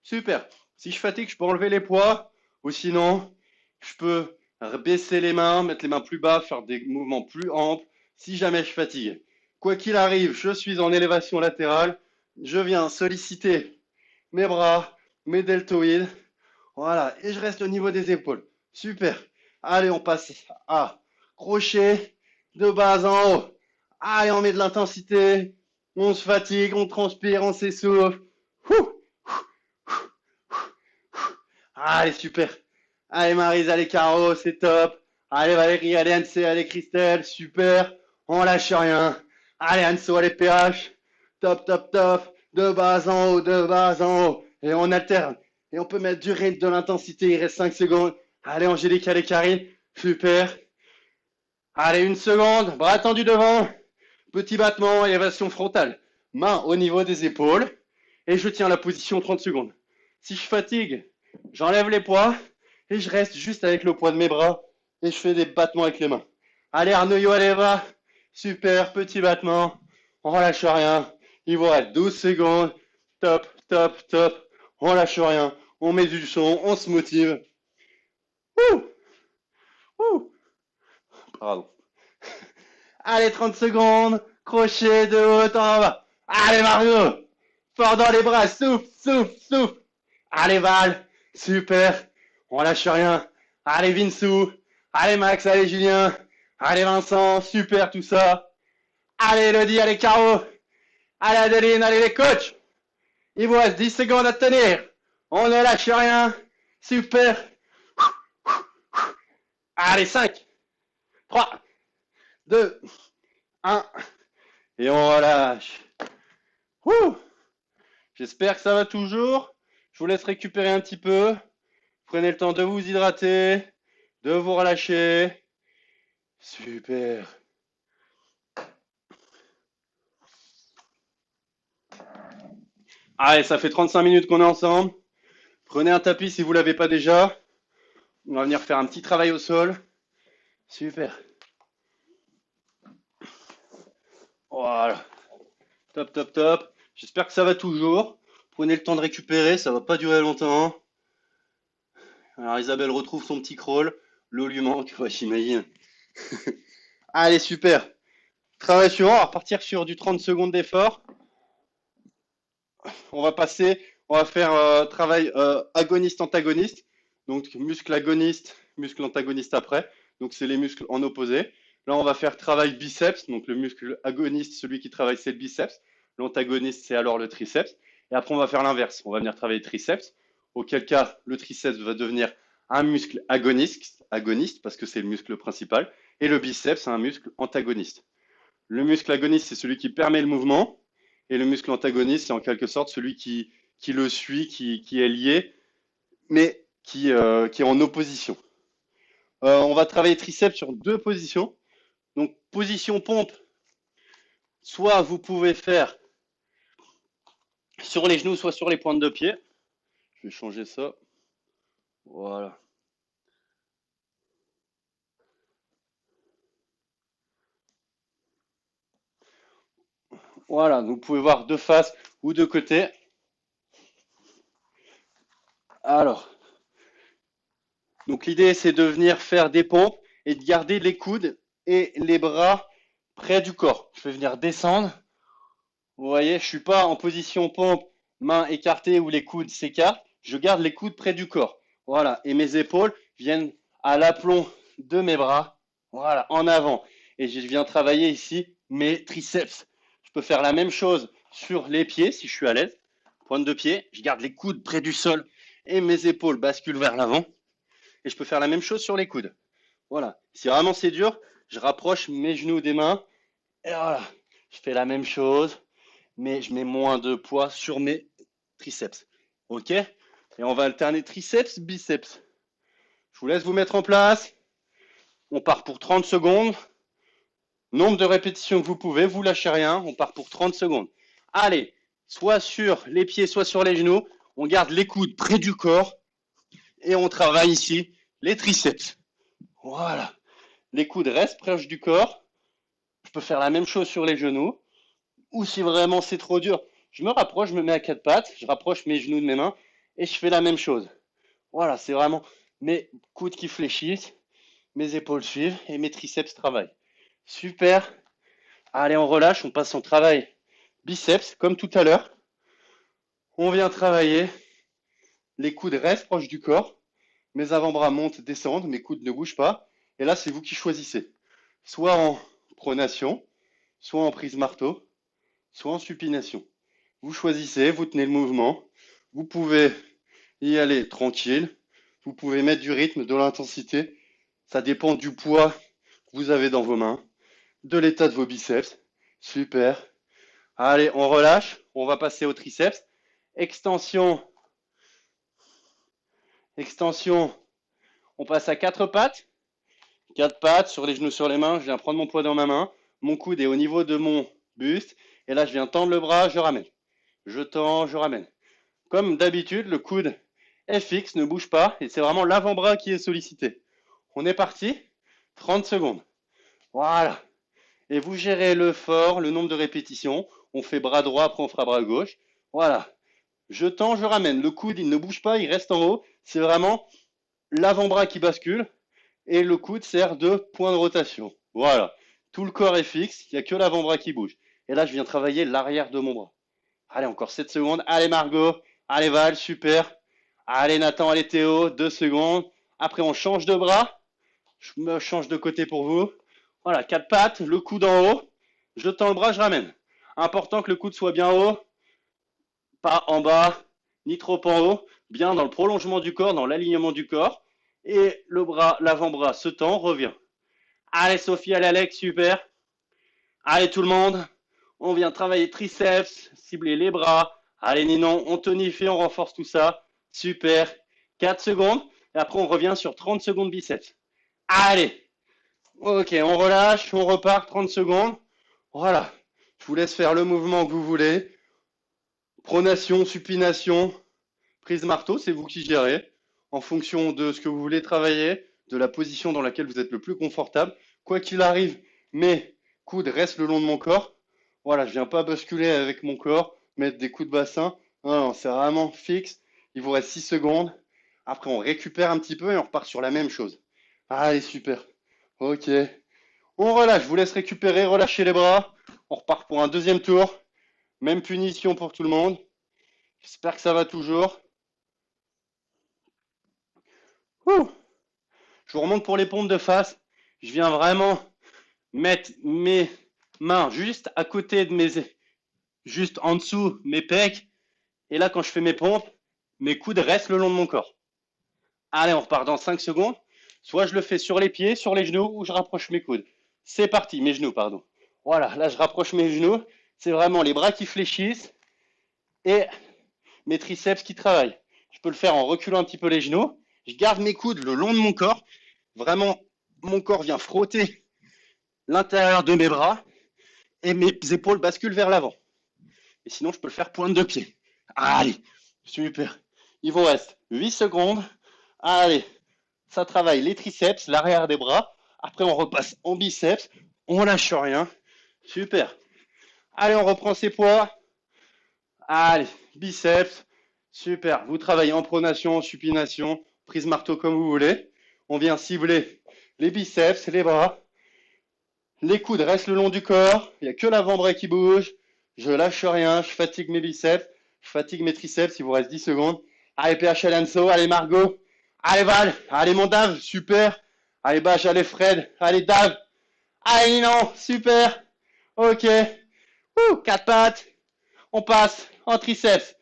Super. Si je fatigue, je peux enlever les poids. Ou sinon, je peux baisser les mains, mettre les mains plus bas, faire des mouvements plus amples. Si jamais je fatigue. Quoi qu'il arrive, je suis en élévation latérale. Je viens solliciter mes bras, mes deltoïdes. Voilà. Et je reste au niveau des épaules. Super. Allez, on passe à crochet de bas en haut. Allez, on met de l'intensité. On se fatigue, on transpire, on s'essouffle. Allez, super. Allez, Maryse, allez, Caro, c'est top. Allez, Valérie, allez, Anne-C, allez, Christelle, super. On lâche rien. Allez, Anso, allez, PH. Top, top, top. De bas en haut, de bas en haut. Et on alterne. Et on peut mettre du rythme, de l'intensité. Il reste 5 secondes. Allez, Angélique, allez, Karine. Super. Allez, 1 seconde. Bras tendus devant. Petit battement, élévation frontale. Main au niveau des épaules. Et je tiens la position 30 secondes. Si je fatigue, j'enlève les poids. Et je reste juste avec le poids de mes bras. Et je fais des battements avec les mains. Allez, Arnaud, allez, va. Super, petit battement. On relâche rien. Il vous reste 12 secondes. Top, top, top. On lâche rien. On met du son. On se motive. Ouh. Ouh. Pardon. Allez, 30 secondes. Crochet de haut en bas. Allez, Mario. Fort dans les bras. Souffle, souffle, souffle. Allez, Val. Super. On lâche rien. Allez, Vinsou. Allez, Max. Allez, Julien. Allez, Vincent. Super, tout ça. Allez, Elodie. Allez, Caro. Allez, Adeline. Allez, les coachs. Il vous reste 10 secondes à tenir. On ne lâche rien. Super. Allez, 5, 3, 2, 1. Et on relâche. Ouh. J'espère que ça va toujours. Je vous laisse récupérer un petit peu. Prenez le temps de vous hydrater. de vous relâcher. Super. Allez, ça fait 35 minutes qu'on est ensemble. Prenez un tapis si vous ne l'avez pas déjà. On va venir faire un petit travail au sol. Super. Voilà. Top, top, top. J'espère que ça va toujours. Prenez le temps de récupérer, ça va pas durer longtemps. Alors Isabelle retrouve son petit crawl. L'eau lui manque, ouais, j'imagine. Allez, super. Travail suivant, on va repartir sur du 30 secondes d'effort. On va faire travail agoniste-antagoniste. Donc muscle agoniste, muscle antagoniste après. Donc c'est les muscles en opposé. Là, on va faire travail biceps. Donc le muscle agoniste, celui qui travaille, c'est le biceps. L'antagoniste, c'est alors le triceps. Et après, on va faire l'inverse. On va venir travailler triceps. Auquel cas, le triceps va devenir un muscle agoniste parce que c'est le muscle principal. Et le biceps, c'est un muscle antagoniste. Le muscle agoniste, c'est celui qui permet le mouvement. Et le muscle antagoniste, c'est en quelque sorte celui qui le suit, qui est lié, mais qui est en opposition. On va travailler triceps sur deux positions. Donc, position pompe, soit vous pouvez faire sur les genoux, soit sur les pointes de pied. Je vais changer ça. Voilà. Voilà, donc vous pouvez voir de face ou de côté. Alors, donc l'idée c'est de venir faire des pompes et de garder les coudes et les bras près du corps. Je vais venir descendre. Vous voyez, je suis pas en position pompe, mains écartées ou les coudes s'écartent. Je garde les coudes près du corps. Voilà, et mes épaules viennent à l'aplomb de mes bras. Voilà, en avant. Et je viens travailler ici mes triceps. Je peux faire la même chose sur les pieds si je suis à l'aise. Pointe de pied, je garde les coudes près du sol et mes épaules basculent vers l'avant. Et je peux faire la même chose sur les coudes. Voilà. Si vraiment c'est dur, je rapproche mes genoux des mains. Et voilà. Je fais la même chose, mais je mets moins de poids sur mes triceps. Ok? Et on va alterner triceps, biceps. Je vous laisse vous mettre en place. On part pour 30 secondes. Nombre de répétitions que vous pouvez, vous lâchez rien. On part pour 30 secondes. Allez, soit sur les pieds, soit sur les genoux. On garde les coudes près du corps. Et on travaille ici les triceps. Voilà. Les coudes restent proches du corps. Je peux faire la même chose sur les genoux. Ou si vraiment c'est trop dur, je me rapproche, je me mets à quatre pattes, je rapproche mes genoux de mes mains et je fais la même chose. Voilà, c'est vraiment mes coudes qui fléchissent, mes épaules suivent et mes triceps travaillent. Super. Allez, on relâche, on passe en travail biceps, comme tout à l'heure. On vient travailler. Les coudes restent proches du corps. Mes avant-bras montent, descendent, mes coudes ne bougent pas. Et là, c'est vous qui choisissez. Soit en pronation, soit en prise marteau, soit en supination. Vous choisissez, vous tenez le mouvement. Vous pouvez y aller tranquille. Vous pouvez mettre du rythme, de l'intensité. Ça dépend du poids que vous avez dans vos mains, de l'état de vos biceps. Super. Allez, on relâche. On va passer au triceps. Extension. Extension. On passe à quatre pattes. Quatre pattes sur les genoux, sur les mains. Je viens prendre mon poids dans ma main. Mon coude est au niveau de mon buste. Et là, je viens tendre le bras, je ramène. Je tends, je ramène. Comme d'habitude, le coude est fixe, ne bouge pas. Et c'est vraiment l'avant-bras qui est sollicité. On est parti. 30 secondes. Voilà. Et vous gérez l'effort, le nombre de répétitions. On fait bras droit, après on fera bras gauche. Voilà. Je tends, je ramène. Le coude, il ne bouge pas, il reste en haut. C'est vraiment l'avant-bras qui bascule. Et le coude sert de point de rotation. Voilà. Tout le corps est fixe, il n'y a que l'avant-bras qui bouge. Et là, je viens travailler l'arrière de mon bras. Allez, encore 7 secondes. Allez, Margot. Allez, Val, super. Allez, Nathan, allez, Théo, 2 secondes. Après, on change de bras. Je me change de côté pour vous. Voilà, 4 pattes, le coude en haut. Je tends le bras, je ramène. Important que le coude soit bien haut, pas en bas, ni trop en haut. Bien dans le prolongement du corps, dans l'alignement du corps. Et le bras, l'avant-bras se tend, revient. Allez, Sophie, allez, Alex, super. Allez, tout le monde. On vient travailler triceps, cibler les bras. Allez, Ninon, on tonifie, on renforce tout ça. Super. 4 secondes. Et après, on revient sur 30 secondes biceps. Allez. Ok, on relâche, on repart 30 secondes. Voilà. Je vous laisse faire le mouvement que vous voulez. Pronation, supination, prise marteau, c'est vous qui gérez. En fonction de ce que vous voulez travailler, de la position dans laquelle vous êtes le plus confortable. Quoi qu'il arrive, mes coudes restent le long de mon corps. Voilà, je viens pas basculer avec mon corps, mettre des coups de bassin. Non, non, c'est vraiment fixe. Il vous reste 6 secondes. Après, on récupère un petit peu et on repart sur la même chose. Allez, super. Ok. On relâche, je vous laisse récupérer, relâchez les bras. On repart pour un deuxième tour. Même punition pour tout le monde. J'espère que ça va toujours. Ouh. Je vous remonte pour les pompes de face. Je viens vraiment mettre mes mains juste à côté de juste en dessous mes pecs. Et là, quand je fais mes pompes, mes coudes restent le long de mon corps. Allez, on repart dans 5 secondes. Soit je le fais sur les pieds, sur les genoux, ou je rapproche mes coudes. C'est parti, mes genoux, pardon. Voilà, là, je rapproche mes genoux. C'est vraiment les bras qui fléchissent et mes triceps qui travaillent. Je peux le faire en reculant un petit peu les genoux. Je garde mes coudes le long de mon corps. Vraiment, mon corps vient frotter l'intérieur de mes bras et mes épaules basculent vers l'avant. Et sinon, je peux le faire pointe de pied. Allez, super. Il vous reste 8 secondes. Allez, ça travaille les triceps, l'arrière des bras. Après, on repasse en biceps. On lâche rien. Super. Allez, on reprend ses poids. Allez, biceps. Super. Vous travaillez en pronation, supination, prise marteau comme vous voulez. On vient cibler les biceps, les bras. Les coudes restent le long du corps. Il n'y a que l'avant-bras qui bouge. Je lâche rien. Je fatigue mes biceps. Je fatigue mes triceps. Il vous reste 10 secondes. Allez, PHL Enso. Allez, Margot. Allez, Val. Allez, mon Dave. Super. Allez, Bach. Allez, Fred. Allez, Dave. Allez, non. Super. Ok. 4 pattes. On passe en triceps.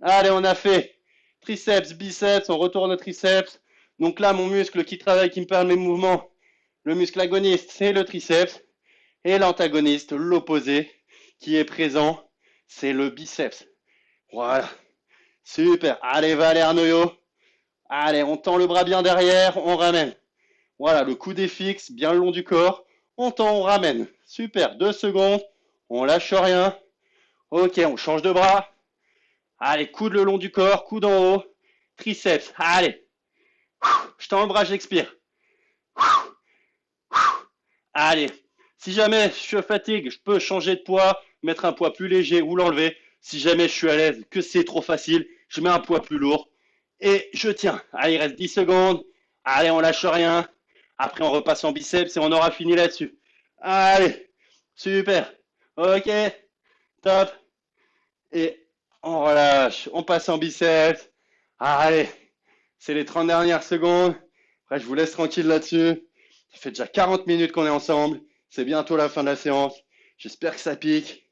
Allez, on a fait triceps, biceps. On retourne au triceps. Donc là, mon muscle qui travaille, qui me permet mes mouvements, le muscle agoniste, c'est le triceps. Et l'antagoniste, l'opposé, qui est présent, c'est le biceps. Voilà. Super. Allez, Valère Noyo. Allez, on tend le bras bien derrière, on ramène. Voilà, le coude est fixe, bien le long du corps. On tend, on ramène. Super. 2 secondes. On lâche rien. Ok, on change de bras. Allez, coude le long du corps, coude en haut. Triceps. Allez. Je tends le bras, j'expire. Allez. Si jamais je fatigue, je peux changer de poids, mettre un poids plus léger ou l'enlever. Si jamais je suis à l'aise, que c'est trop facile, je mets un poids plus lourd et je tiens. Allez, il reste 10 secondes. Allez, on lâche rien. Après, on repasse en biceps et on aura fini là-dessus. Allez, super. Ok, top. Et on relâche. On passe en biceps. Allez, c'est les 30 dernières secondes. Après, je vous laisse tranquille là-dessus. Ça fait déjà 40 minutes qu'on est ensemble. C'est bientôt la fin de la séance. J'espère que ça pique.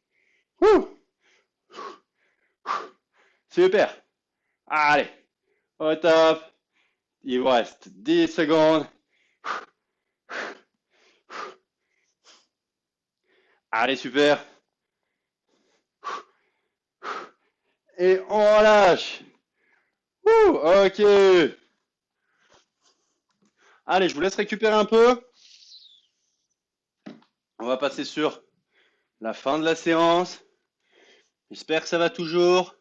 Ouh. Super. Allez, au top. Il vous reste 10 secondes. Allez, super. Et on relâche. Ouh, ok. Allez, je vous laisse récupérer un peu. On va passer sur la fin de la séance. J'espère que ça va toujours.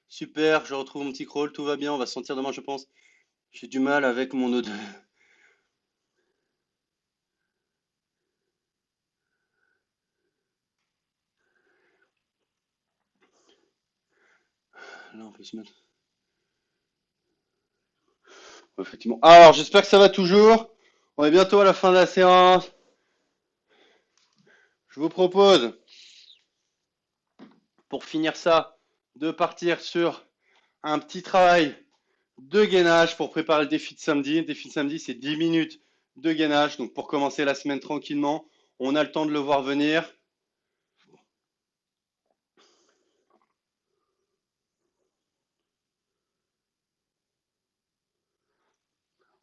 Super, je retrouve mon petit crawl, tout va bien. On va se sentir demain, je pense. J'ai du mal avec mon odeur. Là, on peut se mettre. Effectivement. Alors, j'espère que ça va toujours. On est bientôt à la fin de la séance. Je vous propose, pour finir ça, de partir sur un petit travail de gainage pour préparer le défi de samedi. Le défi de samedi, c'est 10 minutes de gainage. Donc, pour commencer la semaine tranquillement, on a le temps de le voir venir.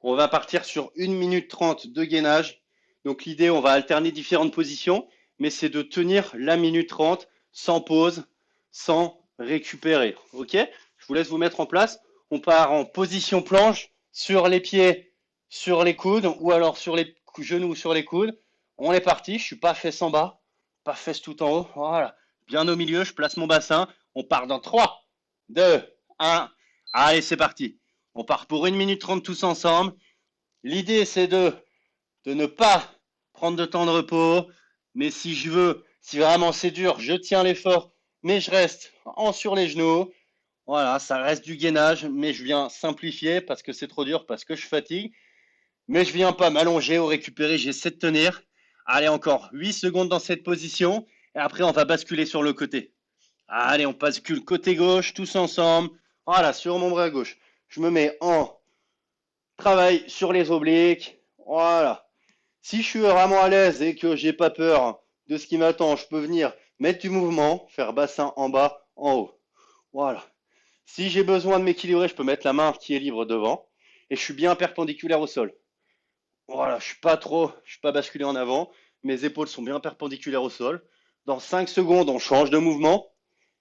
On va partir sur 1 minute 30 de gainage. Donc l'idée, on va alterner différentes positions, mais c'est de tenir la minute 30 sans pause, sans récupérer. Ok? Je vous laisse vous mettre en place. On part en position planche sur les pieds sur les coudes ou alors sur les genoux ou sur les coudes. On est parti, je suis pas fesses en bas, pas fesses tout en haut. Voilà. Bien au milieu, je place mon bassin. On part dans 3, 2, 1. Allez, c'est parti. On part pour 1 minute 30 tous ensemble. L'idée, c'est de ne pas prendre de temps de repos. Mais si je veux, si vraiment c'est dur, je tiens l'effort, mais je reste en sur les genoux. Voilà, ça reste du gainage, mais je viens simplifier parce que c'est trop dur, parce que je fatigue. Mais je viens pas m'allonger ou récupérer, j'essaie de tenir. Allez, encore 8 secondes dans cette position. Et après, on va basculer sur le côté. Allez, on bascule côté gauche, tous ensemble. Voilà, sur mon bras gauche. Je me mets en travail sur les obliques. Voilà. Si je suis vraiment à l'aise et que j'ai pas peur de ce qui m'attend, je peux venir mettre du mouvement, faire bassin en bas, en haut. Voilà. Si j'ai besoin de m'équilibrer, je peux mettre la main qui est libre devant. Et je suis bien perpendiculaire au sol. Voilà, je suis pas basculé en avant. Mes épaules sont bien perpendiculaires au sol. Dans 5 secondes, on change de mouvement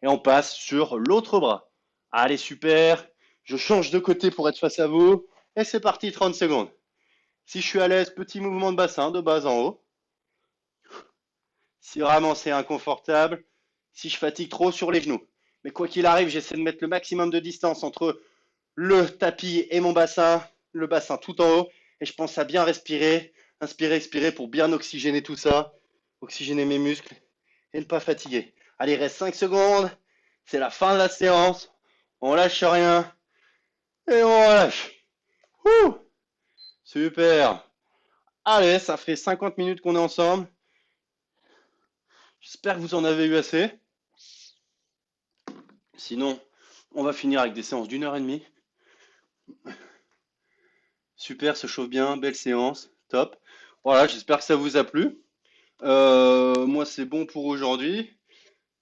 et on passe sur l'autre bras. Allez, super. Je change de côté pour être face à vous. Et c'est parti, 30 secondes. Si je suis à l'aise, petit mouvement de bassin de bas en haut. Si vraiment c'est inconfortable, si je fatigue trop sur les genoux. Mais quoi qu'il arrive, j'essaie de mettre le maximum de distance entre le tapis et mon bassin, le bassin tout en haut. Et je pense à bien respirer, inspirer, expirer pour bien oxygéner tout ça, oxygéner mes muscles et ne pas fatiguer. Allez, il reste 5 secondes. C'est la fin de la séance. On lâche rien et on relâche. Ouh, super. Allez, ça fait 50 minutes qu'on est ensemble. J'espère que vous en avez eu assez. Sinon, on va finir avec des séances d'1 heure et demie. Super, se chauffe bien, belle séance, top. Voilà, j'espère que ça vous a plu. Moi, c'est bon pour aujourd'hui.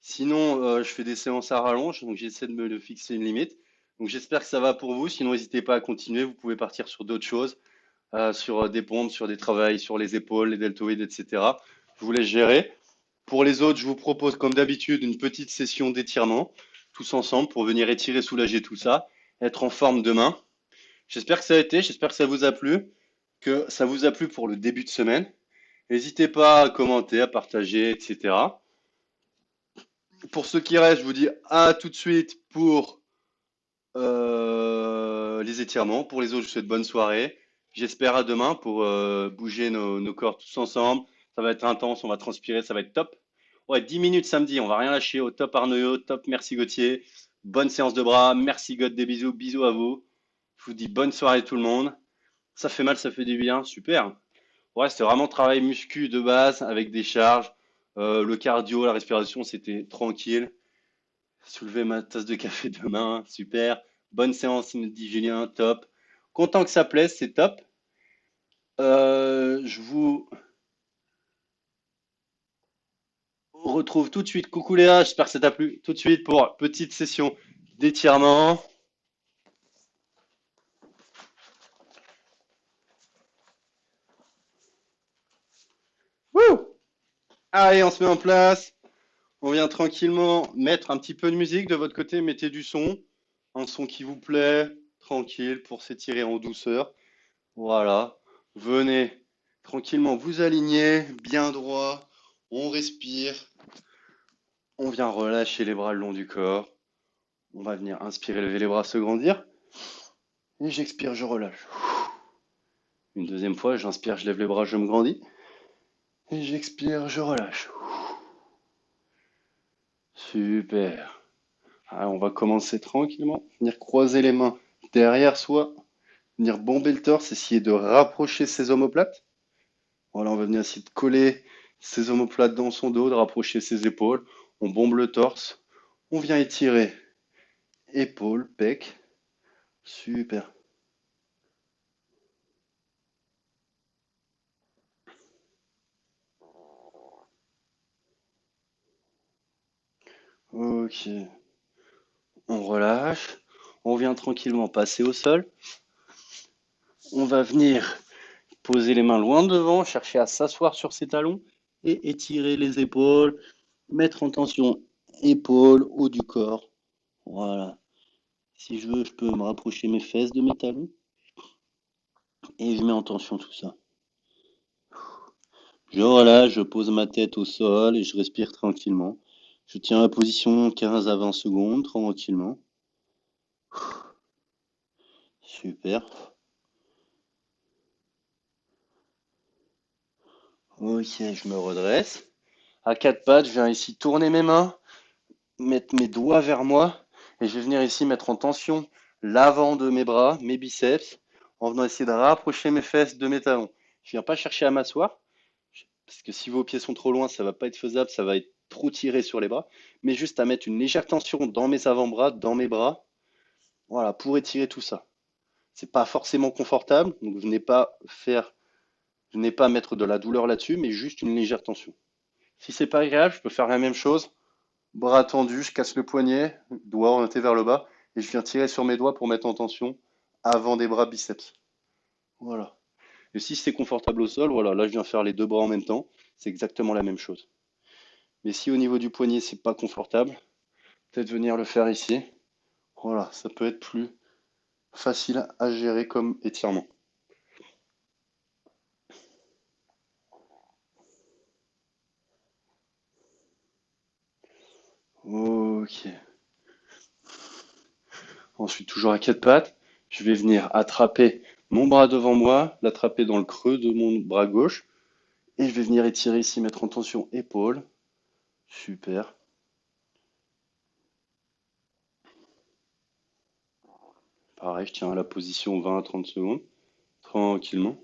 Sinon, je fais des séances à rallonge, donc j'essaie de me fixer une limite. Donc j'espère que ça va pour vous. Sinon, n'hésitez pas à continuer. Vous pouvez partir sur d'autres choses, sur des pompes, sur des travails, sur les épaules, les deltoïdes, etc. Je vous laisse gérer. Pour les autres, je vous propose, comme d'habitude, une petite session d'étirement, tous ensemble, pour venir étirer, soulager tout ça, être en forme demain. J'espère que ça a été, j'espère que ça vous a plu, que ça vous a plu pour le début de semaine. N'hésitez pas à commenter, à partager, etc. Pour ceux qui restent, je vous dis à tout de suite pour les étirements. Pour les autres, je vous souhaite bonne soirée. J'espère à demain pour bouger nos corps tous ensemble. Ça va être intense, on va transpirer, ça va être top. Ouais, 10 minutes samedi, on va rien lâcher. Au top Arnaud, top merci Gauthier. Bonne séance de bras, merci God, des bisous, bisous à vous. Je vous dis bonne soirée tout le monde. Ça fait mal, ça fait du bien, super. Ouais, c'était vraiment travail muscu de base avec des charges. Le cardio, la respiration, c'était tranquille. Soulever ma tasse de café demain, super. Bonne séance, il me dit Julien, top. Content que ça plaise, c'est top. Je vous retrouve tout de suite. Coucou Léa, j'espère que ça t'a plu. Tout de suite pour petite session d'étirement. Wouh! Allez, on se met en place. On vient tranquillement mettre un petit peu de musique de votre côté. Mettez du son, un son qui vous plaît, tranquille pour s'étirer en douceur. Voilà. Venez tranquillement vous aligner, bien droit. On respire. On vient relâcher les bras le long du corps. On va venir inspirer, lever les bras, se grandir. Et j'expire, je relâche. Une deuxième fois, j'inspire, je lève les bras, je me grandis. Et j'expire, je relâche. Super. Alors, on va commencer tranquillement. Venir croiser les mains derrière soi. Venir bomber le torse, essayer de rapprocher ses omoplates. Voilà, on va venir essayer de coller ses omoplates dans son dos, de rapprocher ses épaules. On bombe le torse. On vient étirer épaules, pec. Super. Ok. On relâche. On vient tranquillement passer au sol. On va venir poser les mains loin devant, chercher à s'asseoir sur ses talons et étirer les épaules. Mettre en tension épaules, haut du corps. Voilà. Si je veux, je peux me rapprocher mes fesses de mes talons Et je mets en tension tout ça. Je relâche, je pose ma tête au sol et je respire tranquillement. Je tiens la position 15 à 20 secondes, tranquillement. Super. Ok, je me redresse. À quatre pattes, je viens ici tourner mes mains, mettre mes doigts vers moi et je vais venir ici mettre en tension l'avant de mes bras, mes biceps, en venant essayer de rapprocher mes fesses de mes talons. Je viens pas chercher à m'asseoir, parce que si vos pieds sont trop loin, ça va pas être faisable, ça va être trop tiré sur les bras, mais juste à mettre une légère tension dans mes avant-bras, dans mes bras, voilà, pour étirer tout ça. C'est pas forcément confortable, donc je n'ai pas à mettre de la douleur là-dessus, mais juste une légère tension. Si c'est pas agréable, je peux faire la même chose, bras tendus, je casse le poignet, doigts orientés vers le bas, et je viens tirer sur mes doigts pour mettre en tension avant des bras biceps. Voilà. Et si c'est confortable au sol, voilà, là je viens faire les deux bras en même temps, c'est exactement la même chose. Mais si au niveau du poignet c'est pas confortable, peut-être venir le faire ici. Voilà, ça peut être plus facile à gérer comme étirement. Ok. Ensuite, toujours à quatre pattes, je vais venir attraper mon bras devant moi, l'attraper dans le creux de mon bras gauche, et je vais venir étirer ici, mettre en tension épaule. Super. Pareil, je tiens à la position 20 à 30 secondes, tranquillement.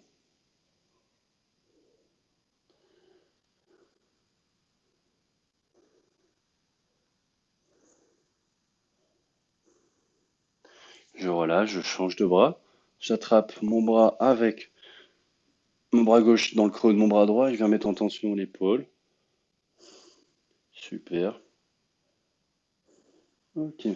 Je relâche, je change de bras. J'attrape mon bras avec mon bras gauche dans le creux de mon bras droit et je viens mettre en tension l'épaule. Super. Ok.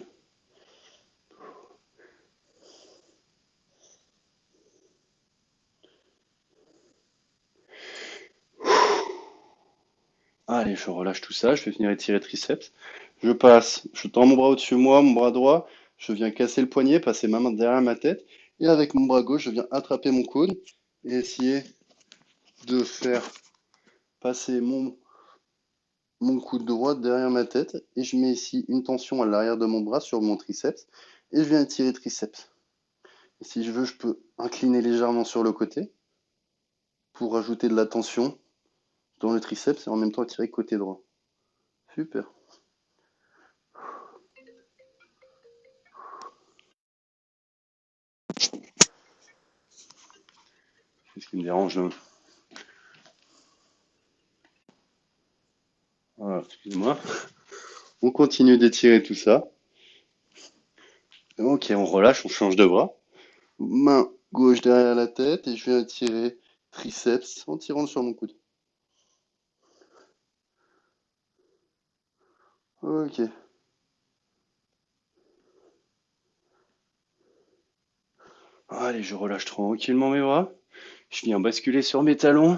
Allez, je relâche tout ça. Je vais venir étirer triceps. Je passe, je tends mon bras au-dessus de moi, mon bras droit. Je viens casser le poignet, passer ma main derrière ma tête. Et avec mon bras gauche, je viens attraper mon coude et essayer de faire passer mon coude droit derrière ma tête. Et je mets ici une tension à l'arrière de mon bras sur mon triceps. Et je viens étirer triceps. Et si je veux, je peux incliner légèrement sur le côté pour ajouter de la tension dans le triceps et en même temps étirer côté droit. Super. C'est ce qui me dérange. Voilà, excusez-moi. On continue d'étirer tout ça. Ok, on relâche, on change de bras. Main gauche derrière la tête et je viens tirer triceps en tirant sur mon coude. Ok. Allez, je relâche tranquillement mes bras. Je viens basculer sur mes talons,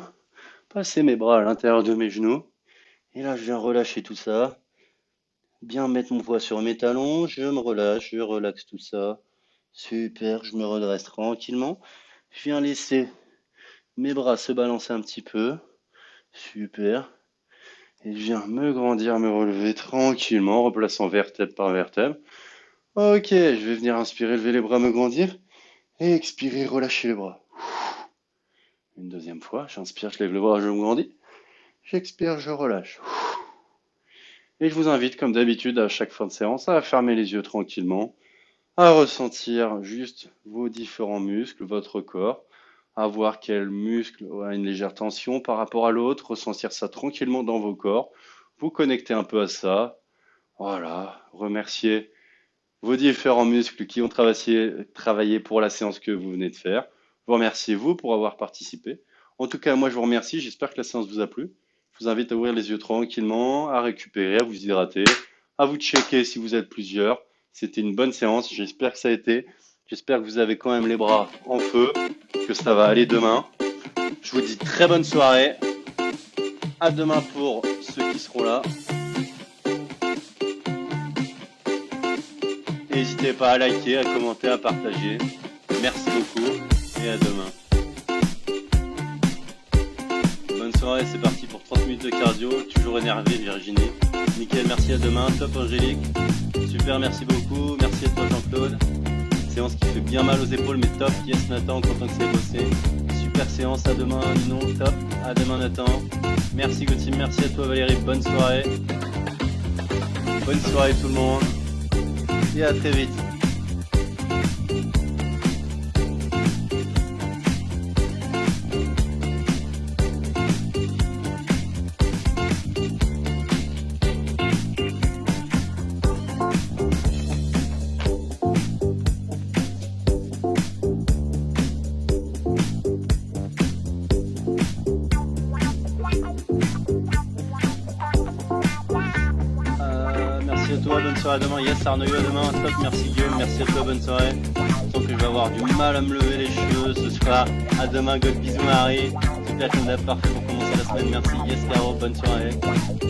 passer mes bras à l'intérieur de mes genoux. Et là, je viens relâcher tout ça. Bien mettre mon poids sur mes talons. Je me relâche, je relaxe tout ça. Super, je me redresse tranquillement. Je viens laisser mes bras se balancer un petit peu. Super. Et je viens me grandir, me relever tranquillement, replaçant vertèbre par vertèbre. Ok, je vais venir inspirer, lever les bras, me grandir. Et expirer, relâcher les bras. Une deuxième fois, j'inspire, je lève le bras, je me grandis. J'expire, je relâche. Et je vous invite, comme d'habitude, à chaque fin de séance, à fermer les yeux tranquillement, à ressentir juste vos différents muscles, votre corps, à voir quel muscle a une légère tension par rapport à l'autre, ressentir ça tranquillement dans vos corps, vous connecter un peu à ça, voilà, remercier vos différents muscles qui ont travaillé pour la séance que vous venez de faire, vous remerciez vous pour avoir participé. En tout cas, moi je vous remercie, j'espère que la séance vous a plu. Je vous invite à ouvrir les yeux tranquillement, à récupérer, à vous hydrater, à vous checker si vous êtes plusieurs. C'était une bonne séance, j'espère que ça a été. J'espère que vous avez quand même les bras en feu, que ça va aller demain. Je vous dis très bonne soirée. À demain pour ceux qui seront là. N'hésitez pas à liker, à commenter, à partager. Merci beaucoup et à demain. soirée, c'est parti pour 30 minutes de cardio, toujours énervé Virginie. Nickel, merci, à demain, top Angélique. Super, merci beaucoup, merci à toi Jean-Claude. Séance qui fait bien mal aux épaules, mais top, yes Nathan, content que c'est bossé. Super séance, à demain Ninon, top, à demain Nathan. Merci Gauthier, merci à toi Valérie, bonne soirée. Bonne soirée tout le monde, et à très vite. Bonne soirée à demain, yes Arnaud à demain, top, merci Guillaume, merci à toi, bonne soirée. Je sens que je vais avoir du mal à me lever les cheveux ce soir, à demain, God, bisous Marie, super agenda parfait pour commencer la semaine, merci, yes Caro, bonne soirée.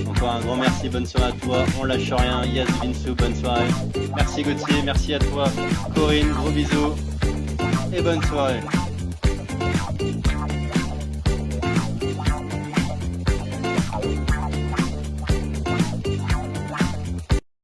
Encore un grand merci, bonne soirée à toi, on lâche rien, yes Vinsou, bonne soirée. Merci Gauthier, merci à toi, Corinne, gros bisous, et bonne soirée.